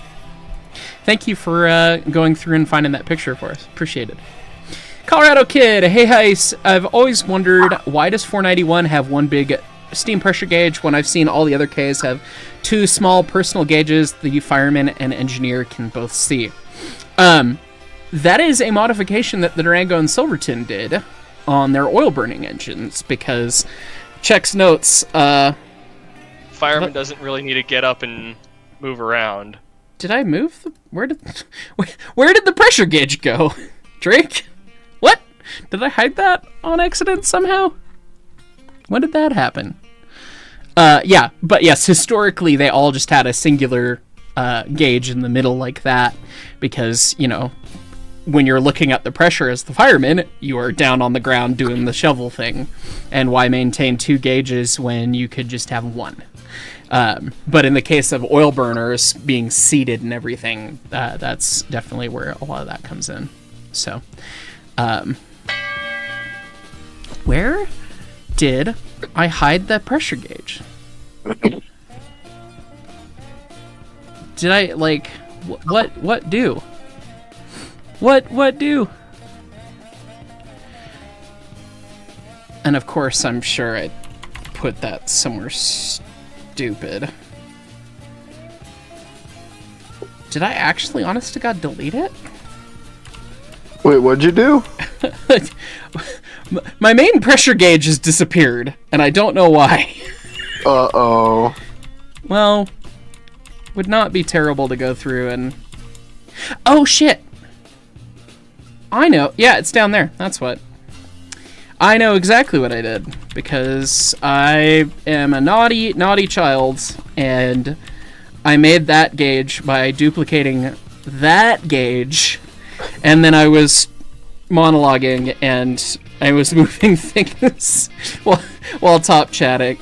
Thank you for going through and finding that picture for us. Appreciate it. Colorado Kid, hey Heis, I've always wondered, why does 491 have one big steam pressure gauge when I've seen all the other Ks have 2 small personal gauges the fireman and engineer can both see? That is a modification that the Durango and Silverton did on their oil burning engines, because checks notes, fireman doesn't really need to get up and move around. Did I move where did the pressure gauge go? Drake? What? Did I hide that on accident somehow? When did that happen? Yeah, but yes, historically they all just had a singular gauge in the middle like that, because, you know, when you're looking at the pressure as the fireman, you are down on the ground doing the shovel thing. And why maintain 2 gauges when you could just have 1? But in the case of oil burners being seated and everything, that's definitely where a lot of that comes in. So, where did I hide that pressure gauge? Did I, like, what do? What do? And of course, I'm sure I put that somewhere stupid. Did I actually, honest to God, delete it? Wait, what'd you do? My main pressure gauge has disappeared, and I don't know why. Uh-oh. Well, would not be terrible to go through and... Oh, shit! I know. Yeah, it's down there. That's what. I know exactly what I did, because I am a naughty, naughty child, and I made that gauge by duplicating that gauge, and then I was monologuing, and I was moving things while top chatting,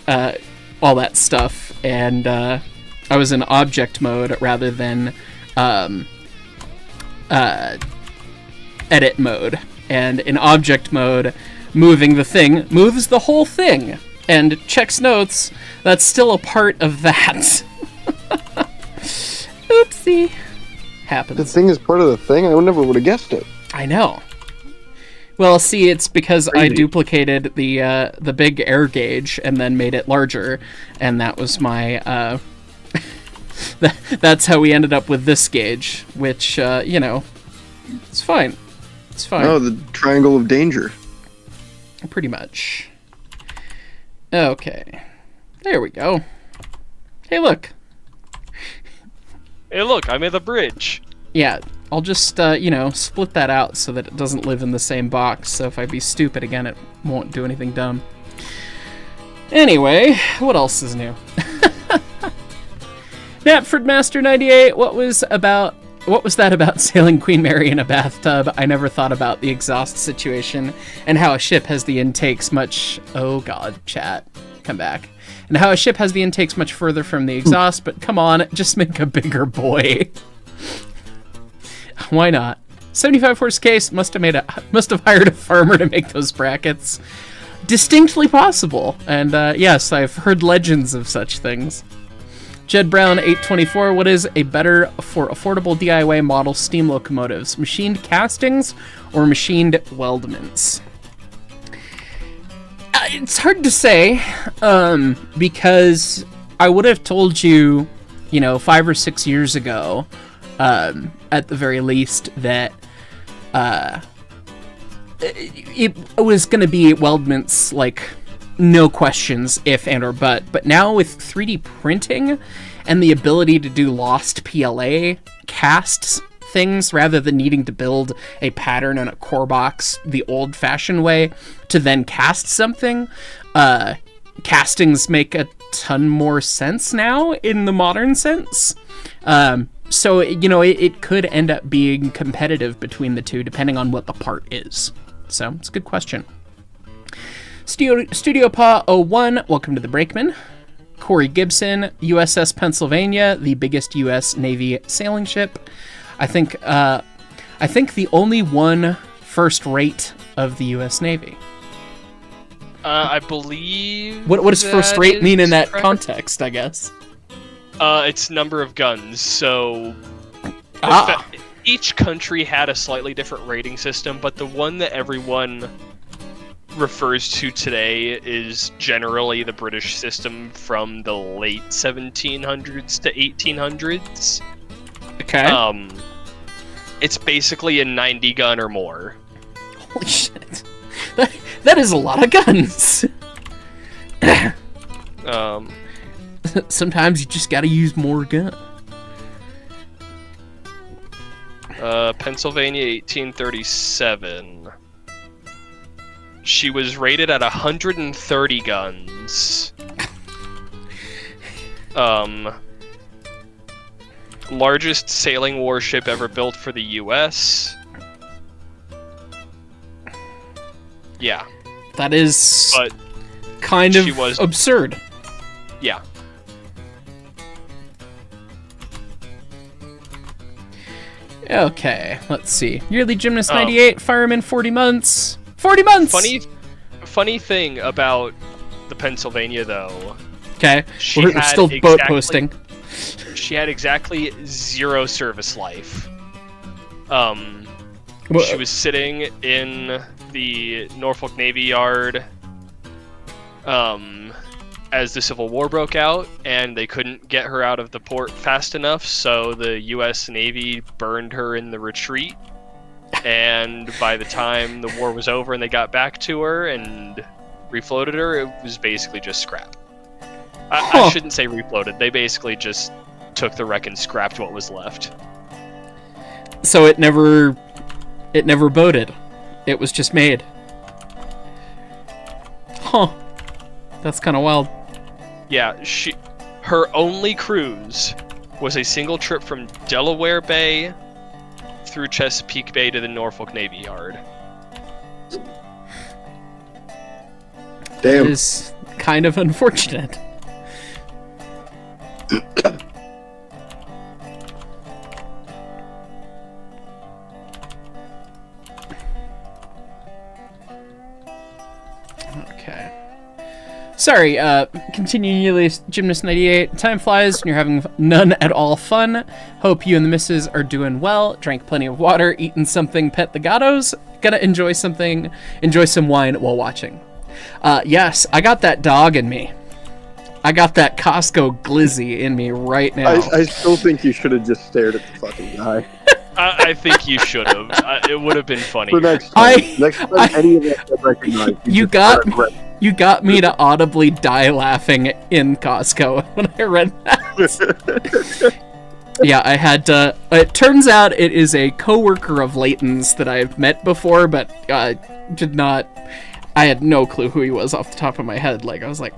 all that stuff, and I was in object mode rather than edit mode. And in object mode, moving the thing moves the whole thing, and checks notes, that's still a part of that. Oopsie. Happens. The thing is part of the thing? I never would have guessed it. I know. Well, see, it's because I duplicated the big air gauge and then made it larger, and that was my that's how we ended up with this gauge, which you know, it's fine. It's fine. Oh, the triangle of danger. Pretty much. Okay. There we go. Hey, look. Hey, look, I made the bridge. Yeah, I'll just, you know, split that out so that it doesn't live in the same box, so if I be stupid again, it won't do anything dumb. Anyway, what else is new? Knapford Master 98, what was what was that about sailing Queen Mary in a bathtub? I never thought about the exhaust situation and how a ship has the intakes much... Oh god, chat. Come back. And how a ship has the intakes much further from the exhaust, but come on, just make a bigger boy. Why not? 75 horse case must have hired a farmer to make those brackets. Distinctly possible. And yes, I've heard legends of such things. Jed Brown 824, what is a better for affordable DIY model steam locomotives? Machined castings or machined weldments? It's hard to say, because I would have told you, 5 or 6 years ago, at the very least, that it was going to be weldments, like, no questions, if and or but now with 3D printing and the ability to do lost PLA casts things rather than needing to build a pattern in a core box the old-fashioned way to then cast something, castings make a ton more sense now in the modern sense. So, it could end up being competitive between the two depending on what the part is. So, it's a good question. Studio Paw 01, welcome to the Brakeman. Corey Gibson, USS Pennsylvania, the biggest U.S. Navy sailing ship. I think the only one first rate of the U.S. Navy. I believe. What does first rate mean in that context? I guess. It's number of guns. So. Each country had a slightly different rating system, but the one that everyone refers to today is generally the British system from the late 1700s to 1800s. Okay. It's basically a 90 gun or more. Holy shit. That is a lot of guns. Sometimes you just gotta use more gun. Pennsylvania 1837. She was rated at 130 guns. Largest sailing warship ever built for the U.S. Yeah. That is kind of absurd. Yeah. Okay, let's see. Yearly Gymnast 98, Fireman 40 months. 40 months! Funny thing about the Pennsylvania, though. Okay, we're still boat posting. She had exactly 0 service life. She was sitting in the Norfolk Navy Yard as the Civil War broke out, and they couldn't get her out of the port fast enough, so the U.S. Navy burned her in the retreat. And by the time the war was over and they got back to her and refloated her, it was basically just scrap. I shouldn't say refloated. They basically just took the wreck and scrapped what was left. So it never boated. It was just made. Huh. That's kind of wild. Yeah, her only cruise was a single trip from Delaware Bay through Chesapeake Bay to the Norfolk Navy Yard. Damn. It is kind of unfortunate. Okay. Sorry, continuing Yearly Gymnast 98. Time flies and you're having none at all fun. Hope you and the missus are doing well. Drank plenty of water, eaten something, pet the gatos. Gonna enjoy some wine while watching. Yes, I got that dog in me. I got that Costco glizzy in me right now. I still think you should have just stared at the fucking guy. I think you should have. It would have been funny. For next time, any of us that recognize you got me to audibly die laughing in Costco when I read that. Yeah, I had to. It turns out it is a coworker of Layton's that I've met before, but did not. I had no clue who he was off the top of my head. Like, I was like,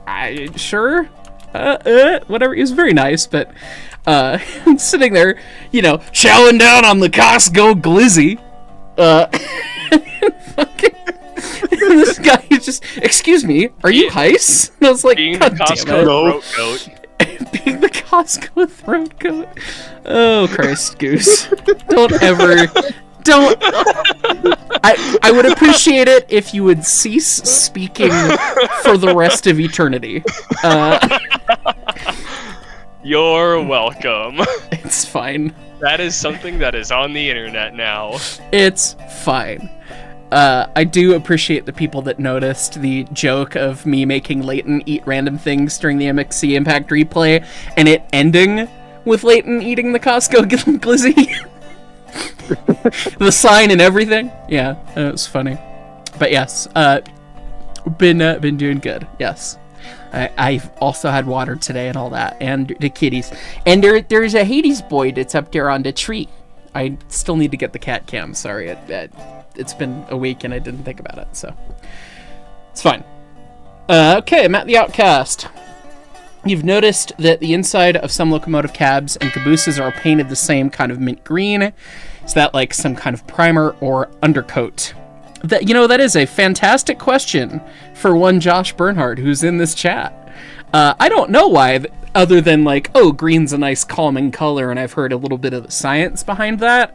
sure, whatever. He was very nice, but sitting there, chowing down on the Costco glizzy. Fucking, this guy is just, excuse me, are you Heiss? And I was like, being God the damn Costco it. throat goat. Being the Costco throat goat. Oh, Christ, Goose. Don't. I would appreciate it if you would cease speaking for the rest of eternity. You're welcome. It's fine. That is something that is on the internet now. It's fine. I do appreciate the people that noticed the joke of me making Leighton eat random things during the MXC Impact replay, and it ending with Leighton eating the Costco glizzy. The sign and everything. Yeah, it was funny. But yes, been doing good. Yes. I've also had water today and all that, and the kitties. And there's a Hades boy that's up there on the tree. I still need to get the cat cam. Sorry, it's been a week and I didn't think about it, so it's fine. Okay, Matt the Outcast. You've noticed that the inside of some locomotive cabs and cabooses are painted the same kind of mint green. Is that like some kind of primer or undercoat? That is a fantastic question for one Josh Bernhard, who's in this chat. I don't know why, other than like, oh, green's a nice calming color, and I've heard a little bit of the science behind that,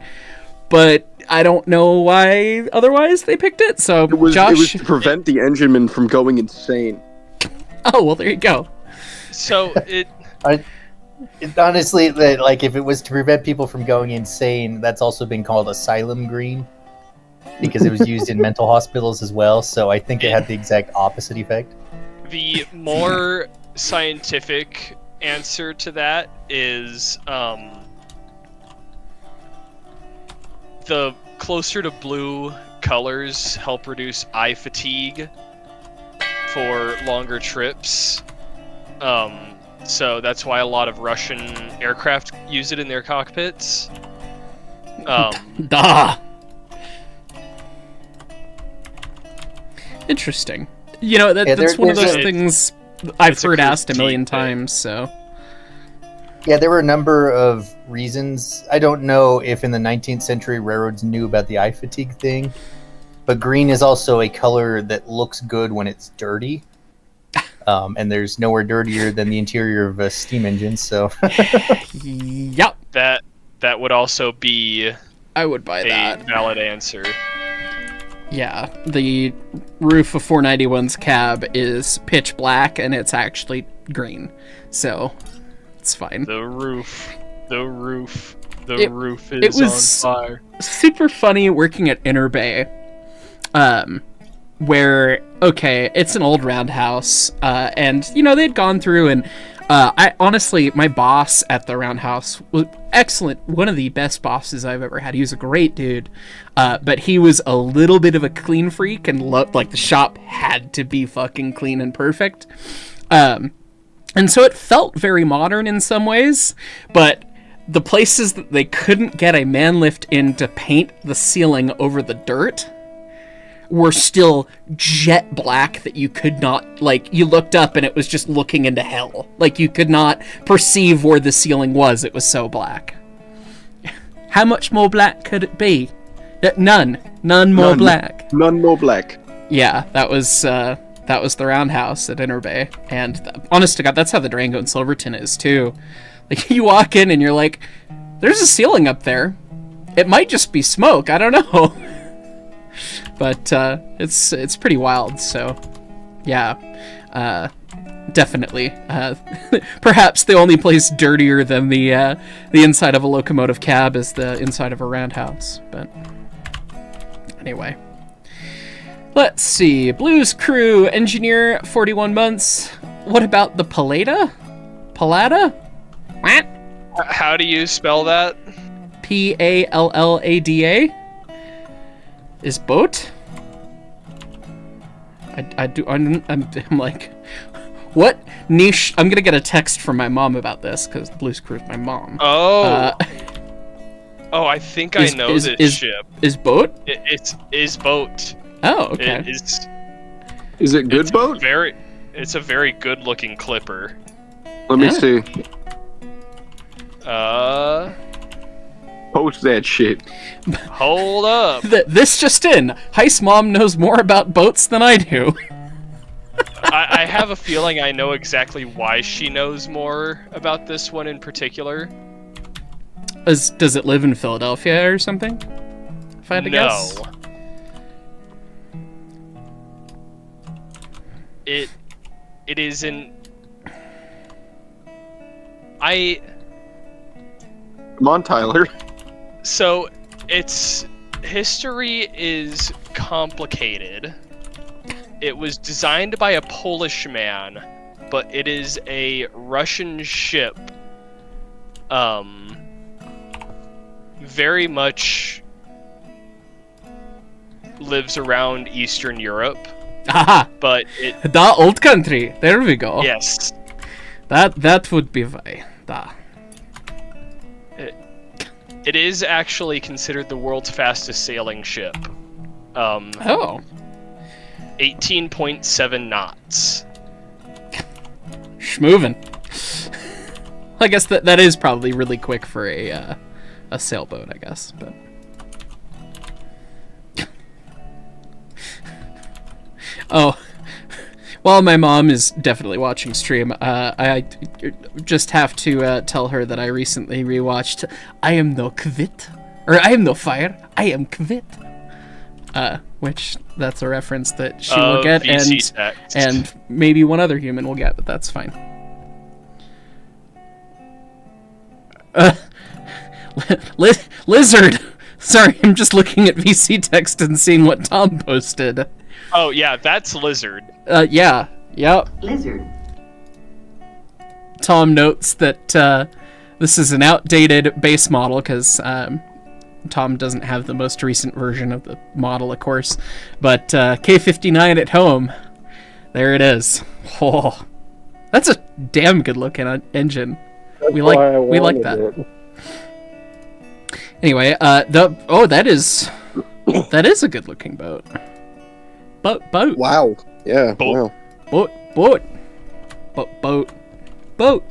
but I don't know why otherwise they picked it. So Josh... It was to prevent the engineman from going insane. Oh, well, there you go. So it honestly, like, if it was to prevent people from going insane, that's also been called asylum green, because it was used in mental hospitals as well. So I think it had the exact opposite effect. The more scientific answer to that is the closer to blue colors help reduce eye fatigue for longer trips. So that's why a lot of Russian aircraft use it in their cockpits. Interesting. That's one of those things I've heard asked a million times, so... Yeah, there were a number of reasons. I don't know if in the 19th century railroads knew about the eye fatigue thing, but green is also a color that looks good when it's dirty. And there's nowhere dirtier than the interior of a steam engine, so... Yep. That would also be... I would buy that. A valid answer. Yeah, the roof of 491's cab is pitch black, and it's actually green, so it's fine. The roof is on fire. Super funny working at Inner Bay, where, okay, it's an old roundhouse, and, they'd gone through, and I honestly, my boss at the roundhouse was excellent. One of the best bosses I've ever had. He was a great dude, but he was a little bit of a clean freak and loved, like, the shop had to be fucking clean and perfect. And so it felt very modern in some ways, but the places that they couldn't get a man lift in to paint the ceiling over the dirt were still jet black that you could not, like, you looked up and it was just looking into hell. Like, you could not perceive where the ceiling was. It was so black. How much more black could it be? None more black. None more black. Yeah, that was the roundhouse at Inner Bay. And honest to God, that's how the Durango and Silverton is too. Like, you walk in and you're like, there's a ceiling up there. It might just be smoke. I don't know. But it's pretty wild, so yeah, definitely. Perhaps the only place dirtier than the inside of a locomotive cab is the inside of a roundhouse. But anyway, let's see. Blues Crew engineer, 41 months. What about the Pallada? Pallada? What? How do you spell that? Pallada? Is boat? I'm like, what niche? I'm gonna get a text from my mom about this because Blues Crew is my mom. Oh, I think I know this ship. Is boat? It's boat. Oh, okay. Is it good boat? It's a very good looking clipper. Let me see. Post that shit. Hold up. This just in. Heist Mom knows more about boats than I do. I have a feeling I know exactly why she knows more about this one in particular. Does it live in Philadelphia or something? If I had to guess. It isn't. Come on, Tyler. So, its history is complicated. It was designed by a Polish man, but it is a Russian ship. Very much lives around Eastern Europe. Aha! But it... The old country. There we go. Yes. That would be why. Da. It is actually considered the world's fastest sailing ship. Oh. 18.7 knots. Schmovin'. I guess that is probably really quick for a sailboat, I guess, but... Oh, while my mom is definitely watching stream, I just have to tell her that I recently rewatched I Am No Kvit, or I Am No Fire, I Am Kvit, which that's a reference that she will get, and maybe one other human will get, but that's fine. Lizard! Sorry, I'm just looking at VC text and seeing what Tom posted. Oh, yeah, that's Lizard. Yeah. Yep. Lizard. Tom notes that this is an outdated base model because Tom doesn't have the most recent version of the model, of course. But K59 at home, there it is. Oh, that's a damn good looking engine. We like that. It. Anyway, that is a good looking boat. Boat. Wow. Yeah. Boat. Wow. Boat.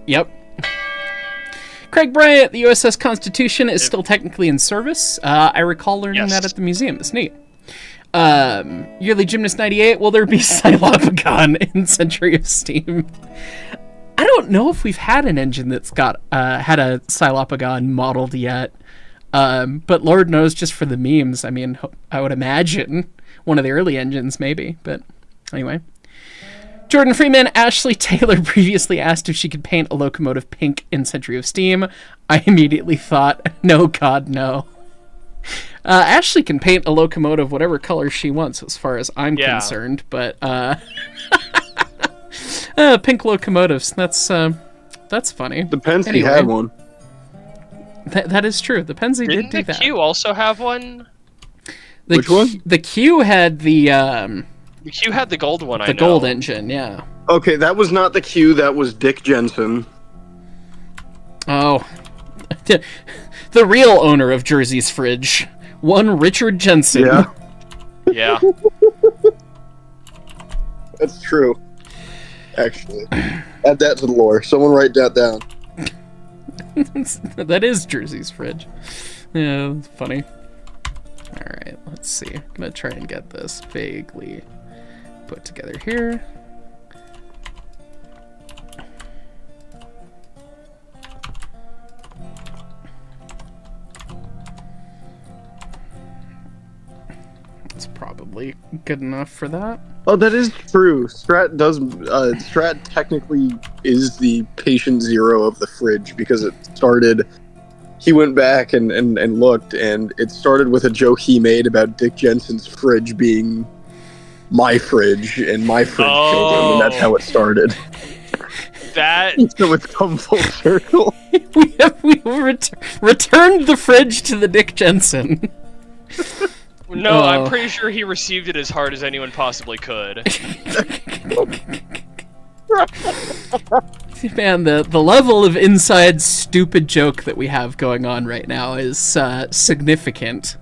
Yep. Craig Bryant, the USS Constitution is still technically in service. I recall learning that at the museum. It's neat. Yearly Gymnast 98, will there be Cylopagon in Century of Steam? I don't know if we've had an engine that's got had a Cylopagon modeled yet. But Lord knows, just for the memes, I mean, I would imagine one of the early engines, maybe. But anyway. Jordan Freeman, Ashley Taylor previously asked if she could paint a locomotive pink in Century of Steam. I immediately thought, no, God, no. Ashley can paint a locomotive whatever color she wants, as far as I'm concerned. But pink locomotives, that's funny. The Penske had one. That is true. The Penske did do that. Didn't the Q also have one? Which one? The Q had the... The Q had the gold one, The gold engine, yeah. Okay, that was not the Q, that was Dick Jensen. Oh. The real owner of Jersey's Fridge. One Richard Jensen. Yeah. Yeah. That's true. Actually. Add that to the lore. Someone write that down. That is Jersey's Fridge. Yeah, that's funny. Alright, let's see. I'm gonna try and get this vaguely put together here. It's probably good enough for that. Oh, that is true. Strat technically is the patient zero of the fridge because it started. He went back and looked, and it started with a joke he made about Dick Jensen's fridge being my fridge, and my fridge killed him, and that's how it started. So it's come full circle. we returned the fridge to the Dick Jensen. No, I'm pretty sure he received it as hard as anyone possibly could. Man, the level of inside stupid joke that we have going on right now is significant.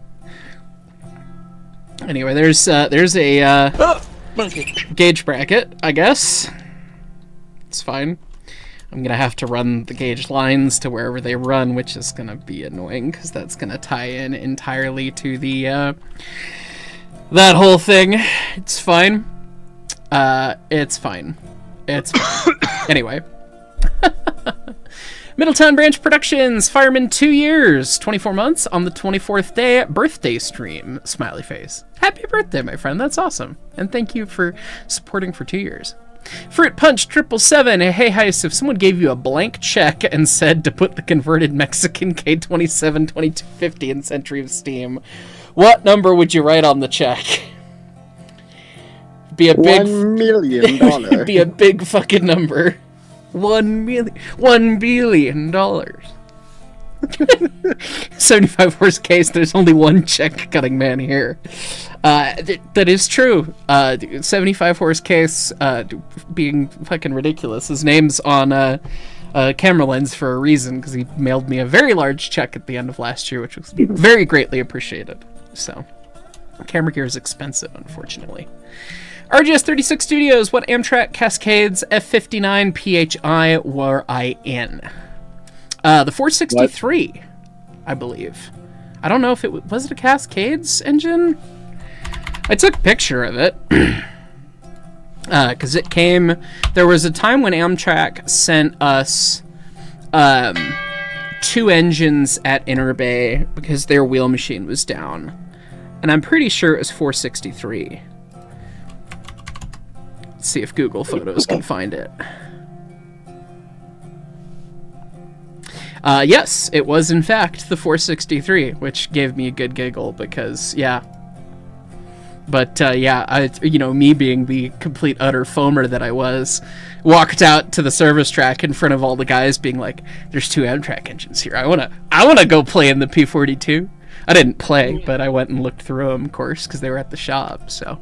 Anyway, there's a gauge bracket, I guess. It's fine. I'm gonna have to run the gauge lines to wherever they run, which is gonna be annoying because that's gonna tie in entirely to the that whole thing. It's fine. It's fine. It's fine. Anyway. Middletown Branch Productions, Fireman 2 years, 24 months on the 24th day, birthday stream, smiley face. Happy birthday, my friend, that's awesome. And thank you for supporting for 2 years. Fruit Punch 777, hey Heist, if someone gave you a blank check and said to put the converted Mexican K27 2250 in Century of Steam, what number would you write on the check? Be a big $1 million. be a big fucking number. $1 billion. 75 horse case, there's only one check cutting man here. That is true. 75 horse case, being fucking ridiculous. His name's on camera lens for a reason, because he mailed me a very large check at the end of last year, which was very greatly appreciated. So, camera gear is expensive, unfortunately. RGS36 Studios, what Amtrak Cascades F59 PHI were I in? The 463, what? I believe. I don't know if it was it a Cascades engine? I took a picture of it. Because it came... There was a time when Amtrak sent us 2 engines at Inner Bay because their wheel machine was down. And I'm pretty sure it was 463. See if Google Photos can find it. Yes, it was in fact the 463, which gave me a good giggle because, yeah. But, yeah, me being the complete utter foamer that I was, walked out to the service track in front of all the guys being like, there's 2 Amtrak engines here. I wanna go play in the P42. I didn't play, but I went and looked through them, of course, because they were at the shop, so,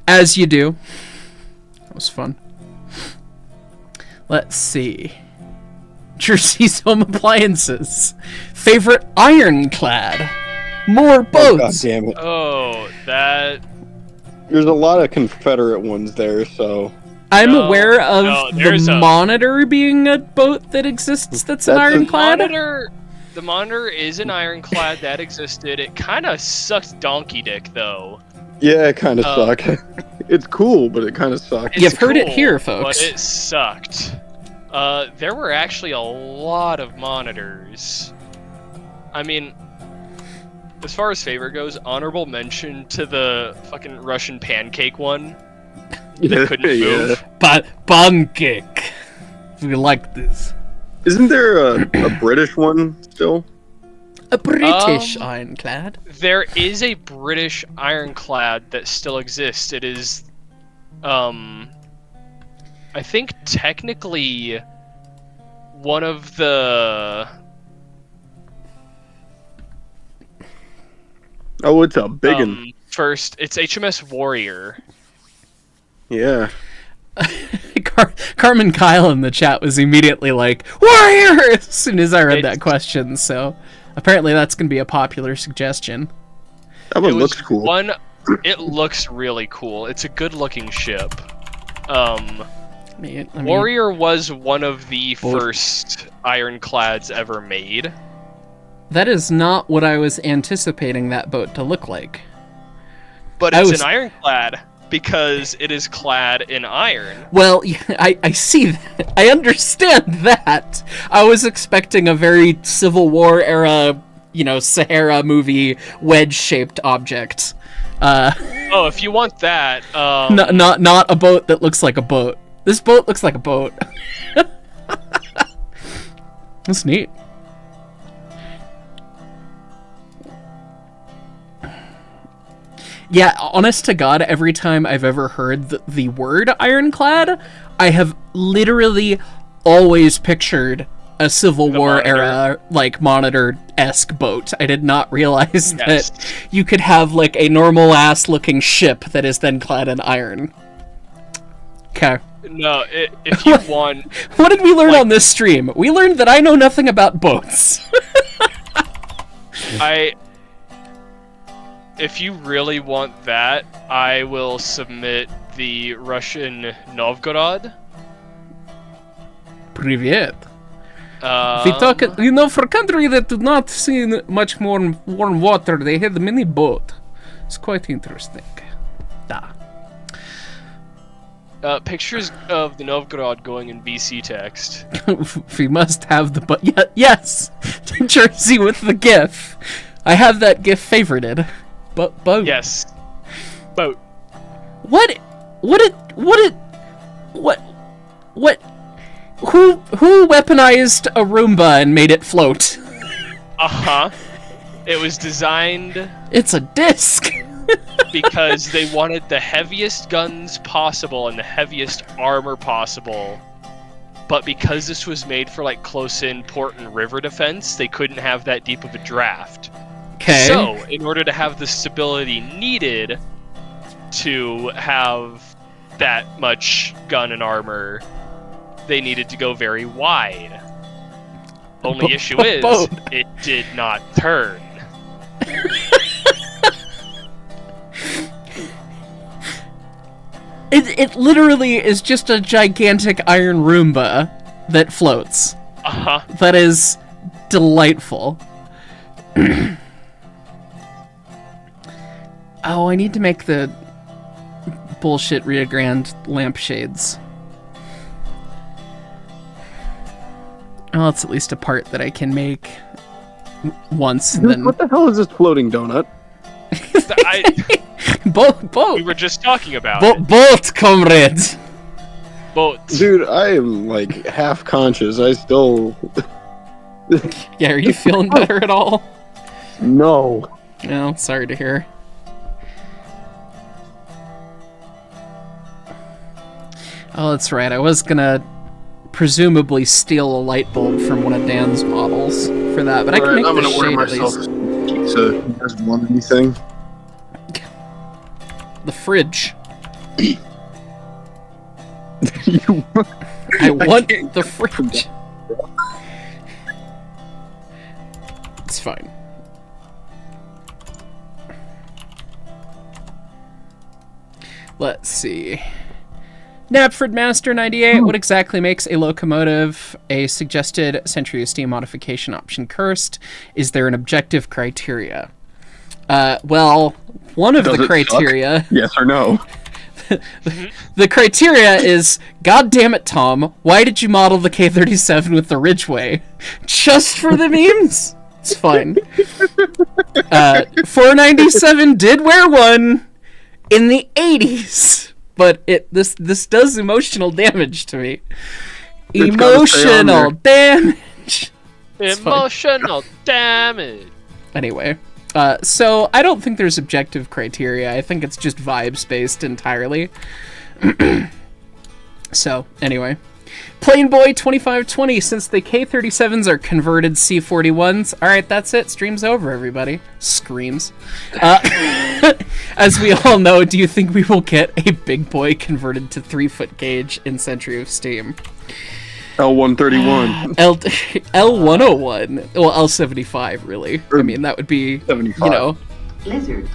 as you do. That was fun. Let's see. Jersey's Home Appliances. Favorite ironclad. More boats. God damn it. Oh, that... There's a lot of Confederate ones there, so... I'm aware of the Monitor being a boat that exists that's an ironclad. The Monitor is an ironclad that existed. It kind of sucks donkey dick, though. Yeah, it kind of sucked. It's cool, but it kind of sucked. You've heard it here, folks. But it sucked. There were actually a lot of Monitors. I mean, as far as favorite goes, honorable mention to the fucking Russian pancake one that couldn't move. Pancake. We like this. Isn't there a British one still? A British ironclad? There is a British ironclad that still exists. It is, I think technically one of the... Oh, it's a big one. First, it's HMS Warrior. Yeah. Carmen Kyle in the chat was immediately like, Warrior! As soon as I read that question, so... Apparently that's going to be a popular suggestion. That one looks cool. It looks really cool. It's a good-looking ship. Warrior was one of the first ironclads ever made. That is not what I was anticipating that boat to look like. But it's an ironclad because it is clad in iron. Well, I see that. I understand that. I was expecting a very Civil War era, Sahara movie wedge-shaped object. If you want that, not a boat that looks like a boat. This boat looks like a boat. That's neat. Yeah, honest to God, every time I've ever heard the word ironclad, I have literally always pictured a Civil War era, Monitor-esque boat. I did not realize that you could have, a normal-ass looking ship that is then clad in iron. Okay. No, if you want... What did we learn on this stream? We learned that I know nothing about boats. If you really want that, I will submit the Russian Novgorod. Privet. We talk, for a country that do not see much more warm water, they had a mini boat. It's quite interesting. Da. Pictures of the Novgorod going in BC text. We must have the yes! Jersey with the GIF. I have that GIF favorited. Boat. Yes. Boat. What? Who weaponized a Roomba and made it float? Uh-huh. It was designed... It's a disc! because they wanted the heaviest guns possible and the heaviest armor possible. But because this was made for, like, close-in port and river defense, they couldn't have that deep of a draft. Okay. So, in order to have the stability needed to have that much gun and armor, they needed to go very wide. Only issue is, it did not turn. It literally is just a gigantic iron Roomba that floats. Uh-huh. That is delightful. Oh, I need to make the bullshit Rio Grande lampshades. Oh, it's at least a part that I can make once. And then... What the hell is this floating donut? Boat. We were just talking about boat, comrades. Boat. Dude, I am like half conscious. I still. Yeah, are you feeling better at all? No. No, sorry to hear. Oh, that's right. I was gonna presumably steal a light bulb from one of Dan's models for that, but I can make the shade at least. So, you guys want anything? The fridge. You... I want the fridge. It's fine. Let's see. Knapford Master 98, what exactly makes a locomotive a suggested Century of Steam modification option cursed? Is there an objective criteria? Well, one of the criteria... Suck? Yes or no? The criteria is, God damn it, Tom, why did you model the K-37 with the Ridgeway? Just for the memes? It's fine. 497 did wear one in the 80s, but this does emotional damage to me. Emotional damage! Emotional damage! Anyway. So, I don't think there's objective criteria. I think it's just vibes-based entirely. So, anyway. Plainboy2520, since the K-37s are converted C-41s... Alright, that's it. Stream's over, everybody. Screams. As we all know, do you think we will get a big boy converted to 3-foot gauge in Century of Steam? L131. L101. Well, L75, really. I mean, that would be, 75. You know... Lizard.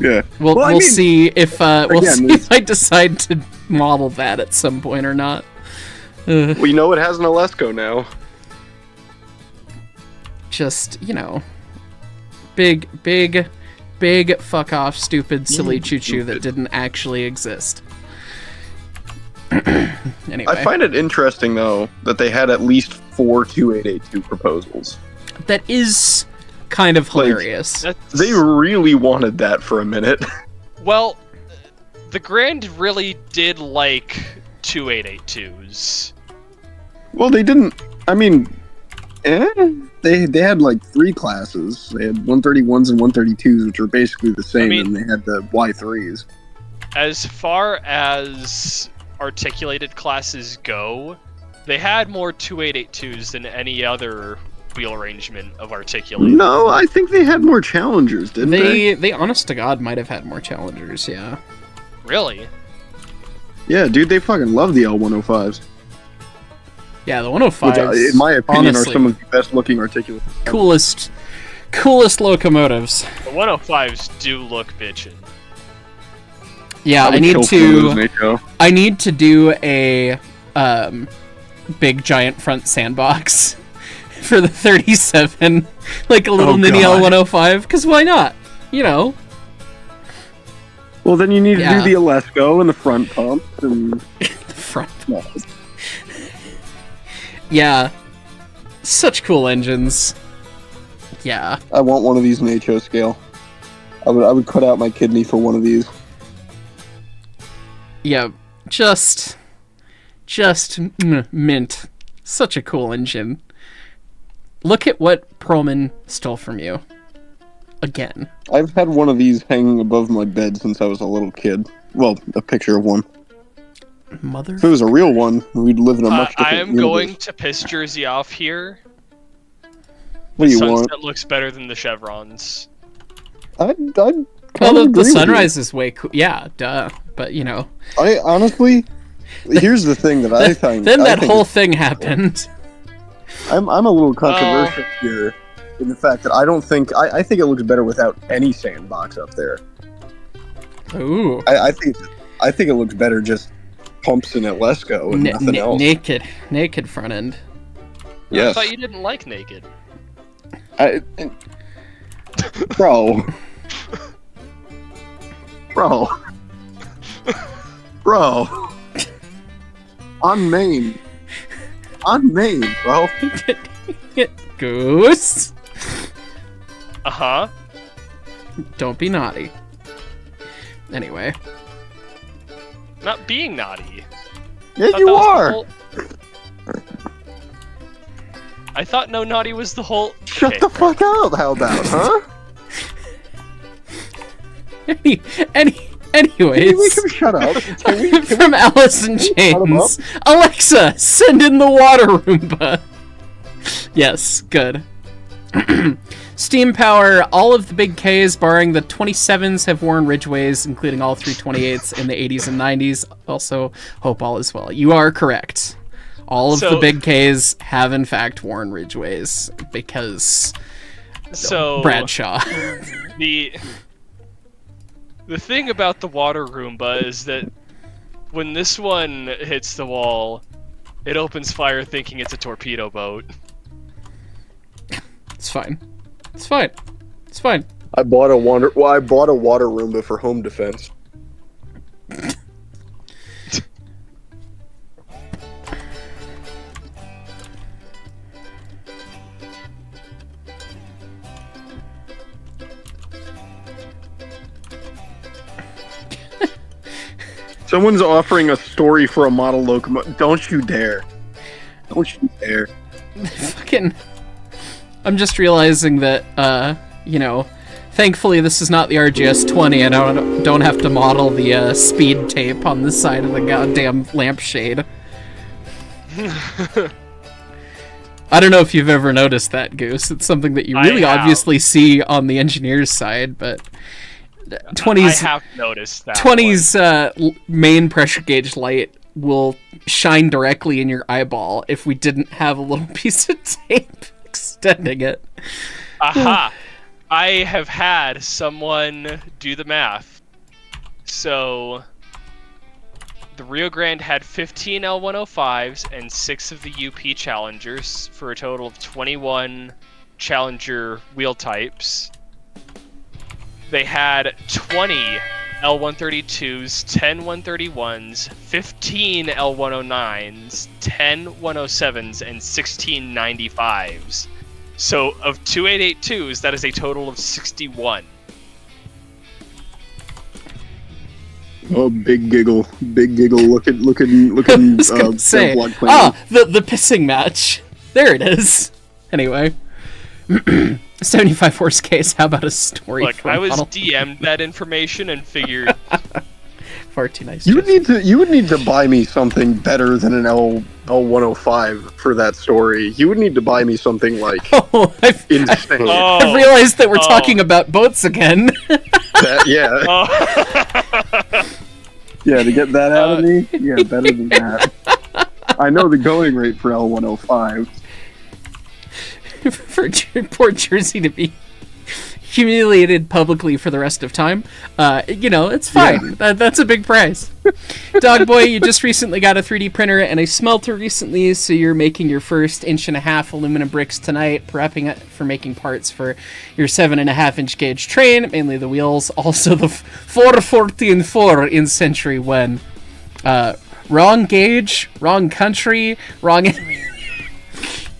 Yeah. We'll see if if I decide to model that at some point or not. We know it has an Alesco now. Just, you know, big fuck off, stupid, silly choo-choo that didn't actually exist. Anyway. I find it interesting, though, that they had at least 4 2882 proposals. That is kind of hilarious. They really wanted that for a minute. Well, the Grand really did like 2882s. Well, they didn't... I mean... They had like 3 classes. They had 131s and 132s, which are basically the same, and they had the Y3s. As far as articulated classes go, they had more 2882s than any other wheel arrangement of articulated. No, I think they had more challengers, didn't they? They honest to God might have had more challengers, yeah. Really? Yeah, dude, they fucking love the L105s. Yeah, the 105s, which, in my opinion, honestly, are some of the best looking articulate. Coolest locomotives. The 105s do look bitchin'. Yeah, I need to do a big giant front sandbox for the 37, like a little Oh, mini God. L105, because why not? You know. Well, then you need to Yeah. do the Alesco and the front pump and The front. Yeah. Such cool engines. Yeah. I want one of these in HO scale. I would cut out my kidney for one of these. Yeah. Just mint. Such a cool engine. Look at what Perlman stole from you. Again. I've had one of these hanging above my bed since I was a little kid. Well, a picture of one. Mother. If it was a real one, we'd live in a much different I am universe. going to piss Jersey off here. What do you Sunset want? looks better than the chevrons. I'd Well, kind of the sunrise is way cool. Yeah, duh. But, you know. I honestly, here's the thing that I think. Then I that think whole is- thing happened. I'm a little controversial here in the fact that I don't think I think it looks better without any sandbox up there. Ooh. I think it looks better just pumps and Alesco and nothing else. Naked front end. I Yes, thought you didn't like naked. bro, bro, on main, bro. Goose. Uh-huh. Don't be naughty. Anyway. Not being naughty. Yeah, Thought you that was the are. whole- I thought no naughty was the whole... Shut Okay. the fuck up. How about, huh? Anyways. We can shut up. Can we? From Allison shut him James. Alexa, send in the water Roomba. Yes, good. Steam power. All of the big Ks, barring the 27s, have worn ridgeways, including all 328s in the 80s and 90s. Also, hope all is well. You are correct. All of the So- big Ks have, in fact, worn ridgeways because So... Bradshaw. The thing about the water Roomba is that when this one hits the wall, it opens fire thinking it's a torpedo boat. It's fine. It's fine. It's fine. I bought a water Roomba for home defense. Someone's offering a story for a model locomotive. Don't you dare. Don't you dare. Fucking. I'm just realizing that, thankfully this is not the RGS 20 and I don't have to model the speed tape on the side of the goddamn lampshade. I don't know if you've ever noticed that, Goose. It's something that you really I have. obviously see on the engineer's side, but 20's I have noticed that. 20's main pressure gauge light will shine directly in your eyeball if we didn't have a little piece of tape extending it. Aha! I have had someone do the math. So, the Rio Grande had 15 L105s and 6 of the UP Challengers for a total of 21 Challenger wheel types. They had 20 L132s, 10 131s, 15 L109s, 10 107s, and 16 95s. So of 2882s, that is a total of 61. Oh, big giggle. Big giggle. Look at I was gonna say, blood cleaning. the pissing match. There it is. Anyway, 75 horse case. How about a story? Look, for I was model? DM'd that information and figured Far too nice. You would Jason. need to buy me something better than an L105 for that story. You would need to buy me something like Oh, insane. I've realized that we're talking about boats again. Yeah. Yeah, to get that out of me, yeah, better than that. I know the going rate for L105. For poor Jersey to be humiliated publicly for the rest of time. It's fine. Yeah. That's a big prize. Dog Boy, you just recently got a 3D printer and a smelter recently, so you're making your first 1.5-inch aluminum bricks tonight, prepping it for making parts for your 7.5-inch gauge train, mainly the wheels, also the 414-4 in Century When. Wrong gauge, wrong country, wrong...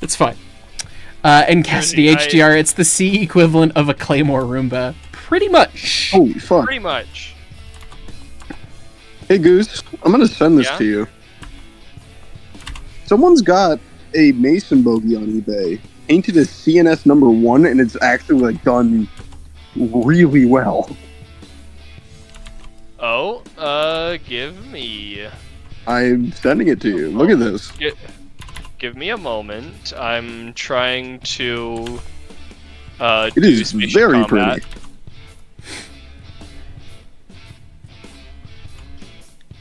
It's fine. And Cassidy HDR, it's the C equivalent of a Claymore Roomba. Pretty much. Holy fuck. Pretty much. Hey, Goose, I'm gonna send this to you. Someone's got a Mason bogey on eBay, painted as CNS number 1, and it's actually, done really well. Oh, give me... I'm sending it to you. Look at this. Give me a moment. I'm trying to It do is spatial very combat. pretty.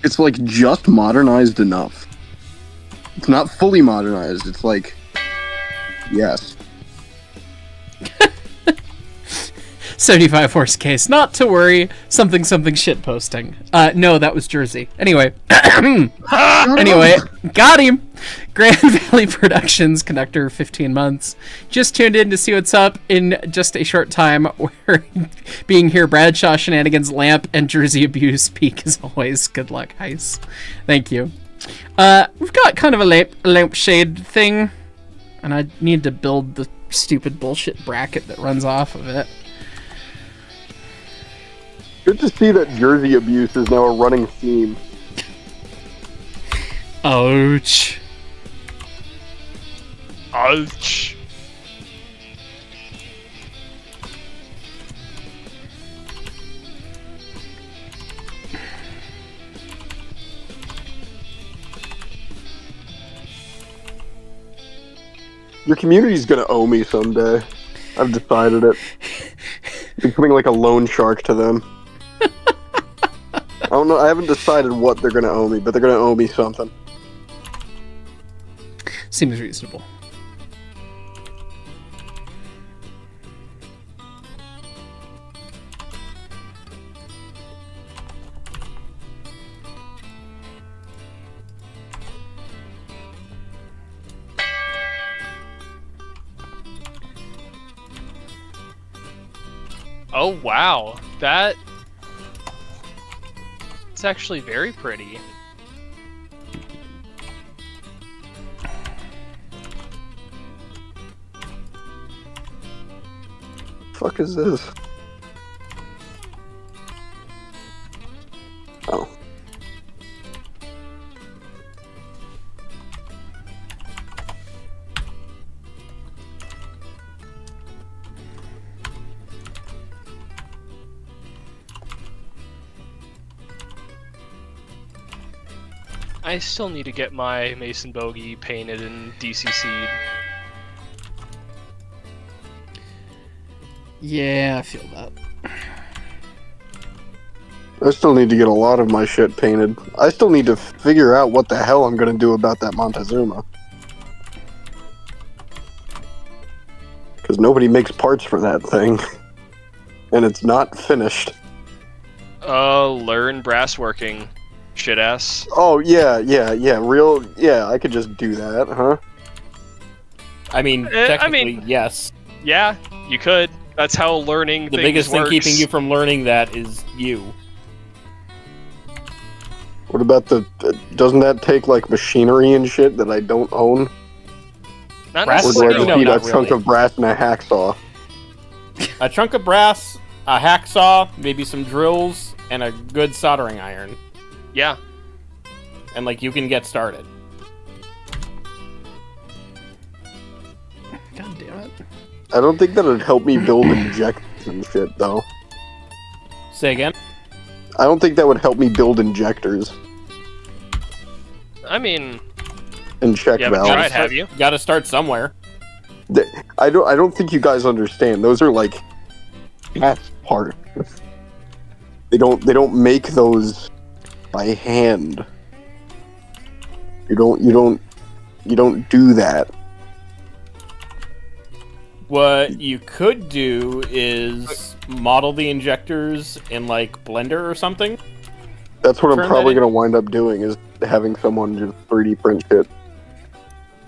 It's just modernized enough. It's not fully modernized. It's yes. 75 horse case. Not to worry. Something shit posting. No, that was Jersey. Anyway. Anyway, got him. Grand Valley Productions, conductor, 15 months. Just tuned in to see what's up in just a short time. We're being here, Bradshaw Shenanigans, Lamp, and Jersey Abuse peak as always. Good luck, Heis. Thank you. We've got kind of a lampshade thing, and I need to build the stupid bullshit bracket that runs off of it. Good to see that Jersey Abuse is now a running theme. Ouch. Ouch. Your community's gonna owe me someday. I've decided it. Becoming a loan shark to them. I don't know. I haven't decided what they're gonna owe me, but they're gonna owe me something. Seems reasonable. Oh wow, it's actually very pretty. Fuck is this? Oh. I still need to get my Mason Bogey painted and DCC'd. Yeah, I feel that. I still need to get a lot of my shit painted. I still need to figure out what the hell I'm gonna do about that Montezuma. Because nobody makes parts for that thing. And it's not finished. Learn brass working, shit ass. Oh, yeah, I could just do that, huh? I mean, technically, yes. Yeah, you could. That's how learning The things biggest works. thing keeping you from learning that is you. What about doesn't that take, machinery and shit that I don't own? Not Brass Or do I necessarily. just No, need a not chunk really. of brass and a hacksaw? A chunk of brass, a hacksaw, maybe some drills, and a good soldering iron. Yeah. And, you can get started. God damn it. I don't think that would help me build injectors and shit, though. Say again? I don't think that would help me build injectors I mean, and check you haven't valves. tried, have you? Gotta start somewhere. I don't think you guys understand. Those are half parts. They don't make those by hand. You don't do that. What you could do is model the injectors in like Blender or something. That's what I'm Turn probably that going to wind up doing, is having someone just 3D print shit.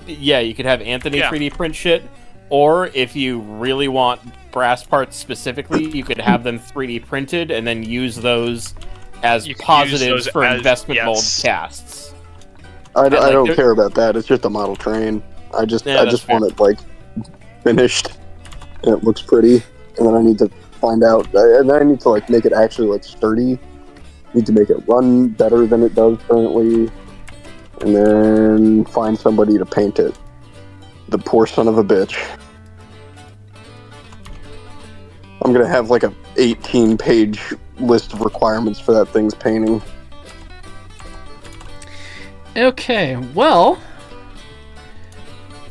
Yeah, you could have Anthony Yeah. 3D print shit, or if you really want brass parts specifically, you could have them 3D printed and then use those as You could use positives those for as- investment mold yes. casts. I like, don't there- care about that. It's just a model train. I just Yeah, that's want it like finished, and it looks pretty. And then I need to find out, and then I need to like make it actually like sturdy. Need to make it run better than it does currently, and then find somebody to paint it. The poor son of a bitch. I'm gonna have like a 18-page list of requirements for that thing's painting. Okay, well,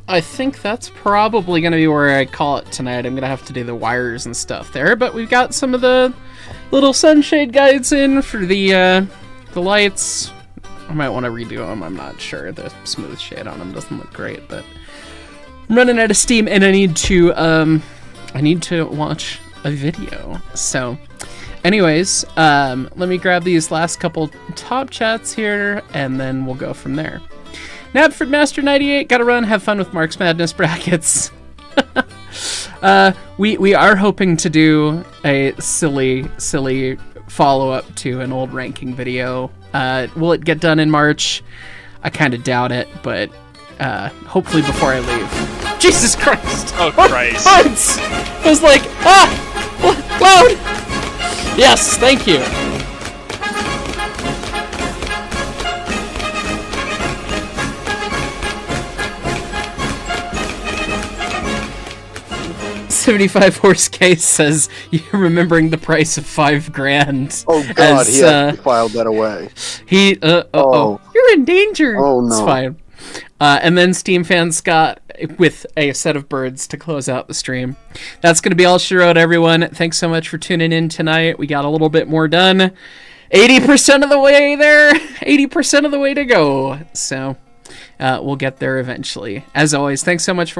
I think that's probably going to be where I call it tonight. I'm going to have to do the wires and stuff there, but we've got some of the little sunshade guides in for the lights. I might want to redo them, I'm not sure. The smooth shade on them doesn't look great, but I'm running out of steam, and I need to watch a video. So, anyways, let me grab these last couple top chats here, and then we'll go from there. Nabford Master 98, gotta run, have fun with Mark's Madness brackets. We are hoping to do a silly follow-up to an old ranking video. Will it get done in March? I kind of doubt it, but hopefully before I leave. Jesus Christ! Oh, Christ. Birds! I was like, loud! Yes, thank you. $75 horse case says you're remembering the price of $5,000. Oh God, he actually filed that away. You're in danger. Oh, no. It's fine. And then Steam Fan Scott with a set of birds to close out the stream. That's going to be all she wrote, everyone. Thanks so much for tuning in tonight. We got a little bit more done. 80% of the way there. 80% of the way to go. So we'll get there eventually. As always, thanks so much for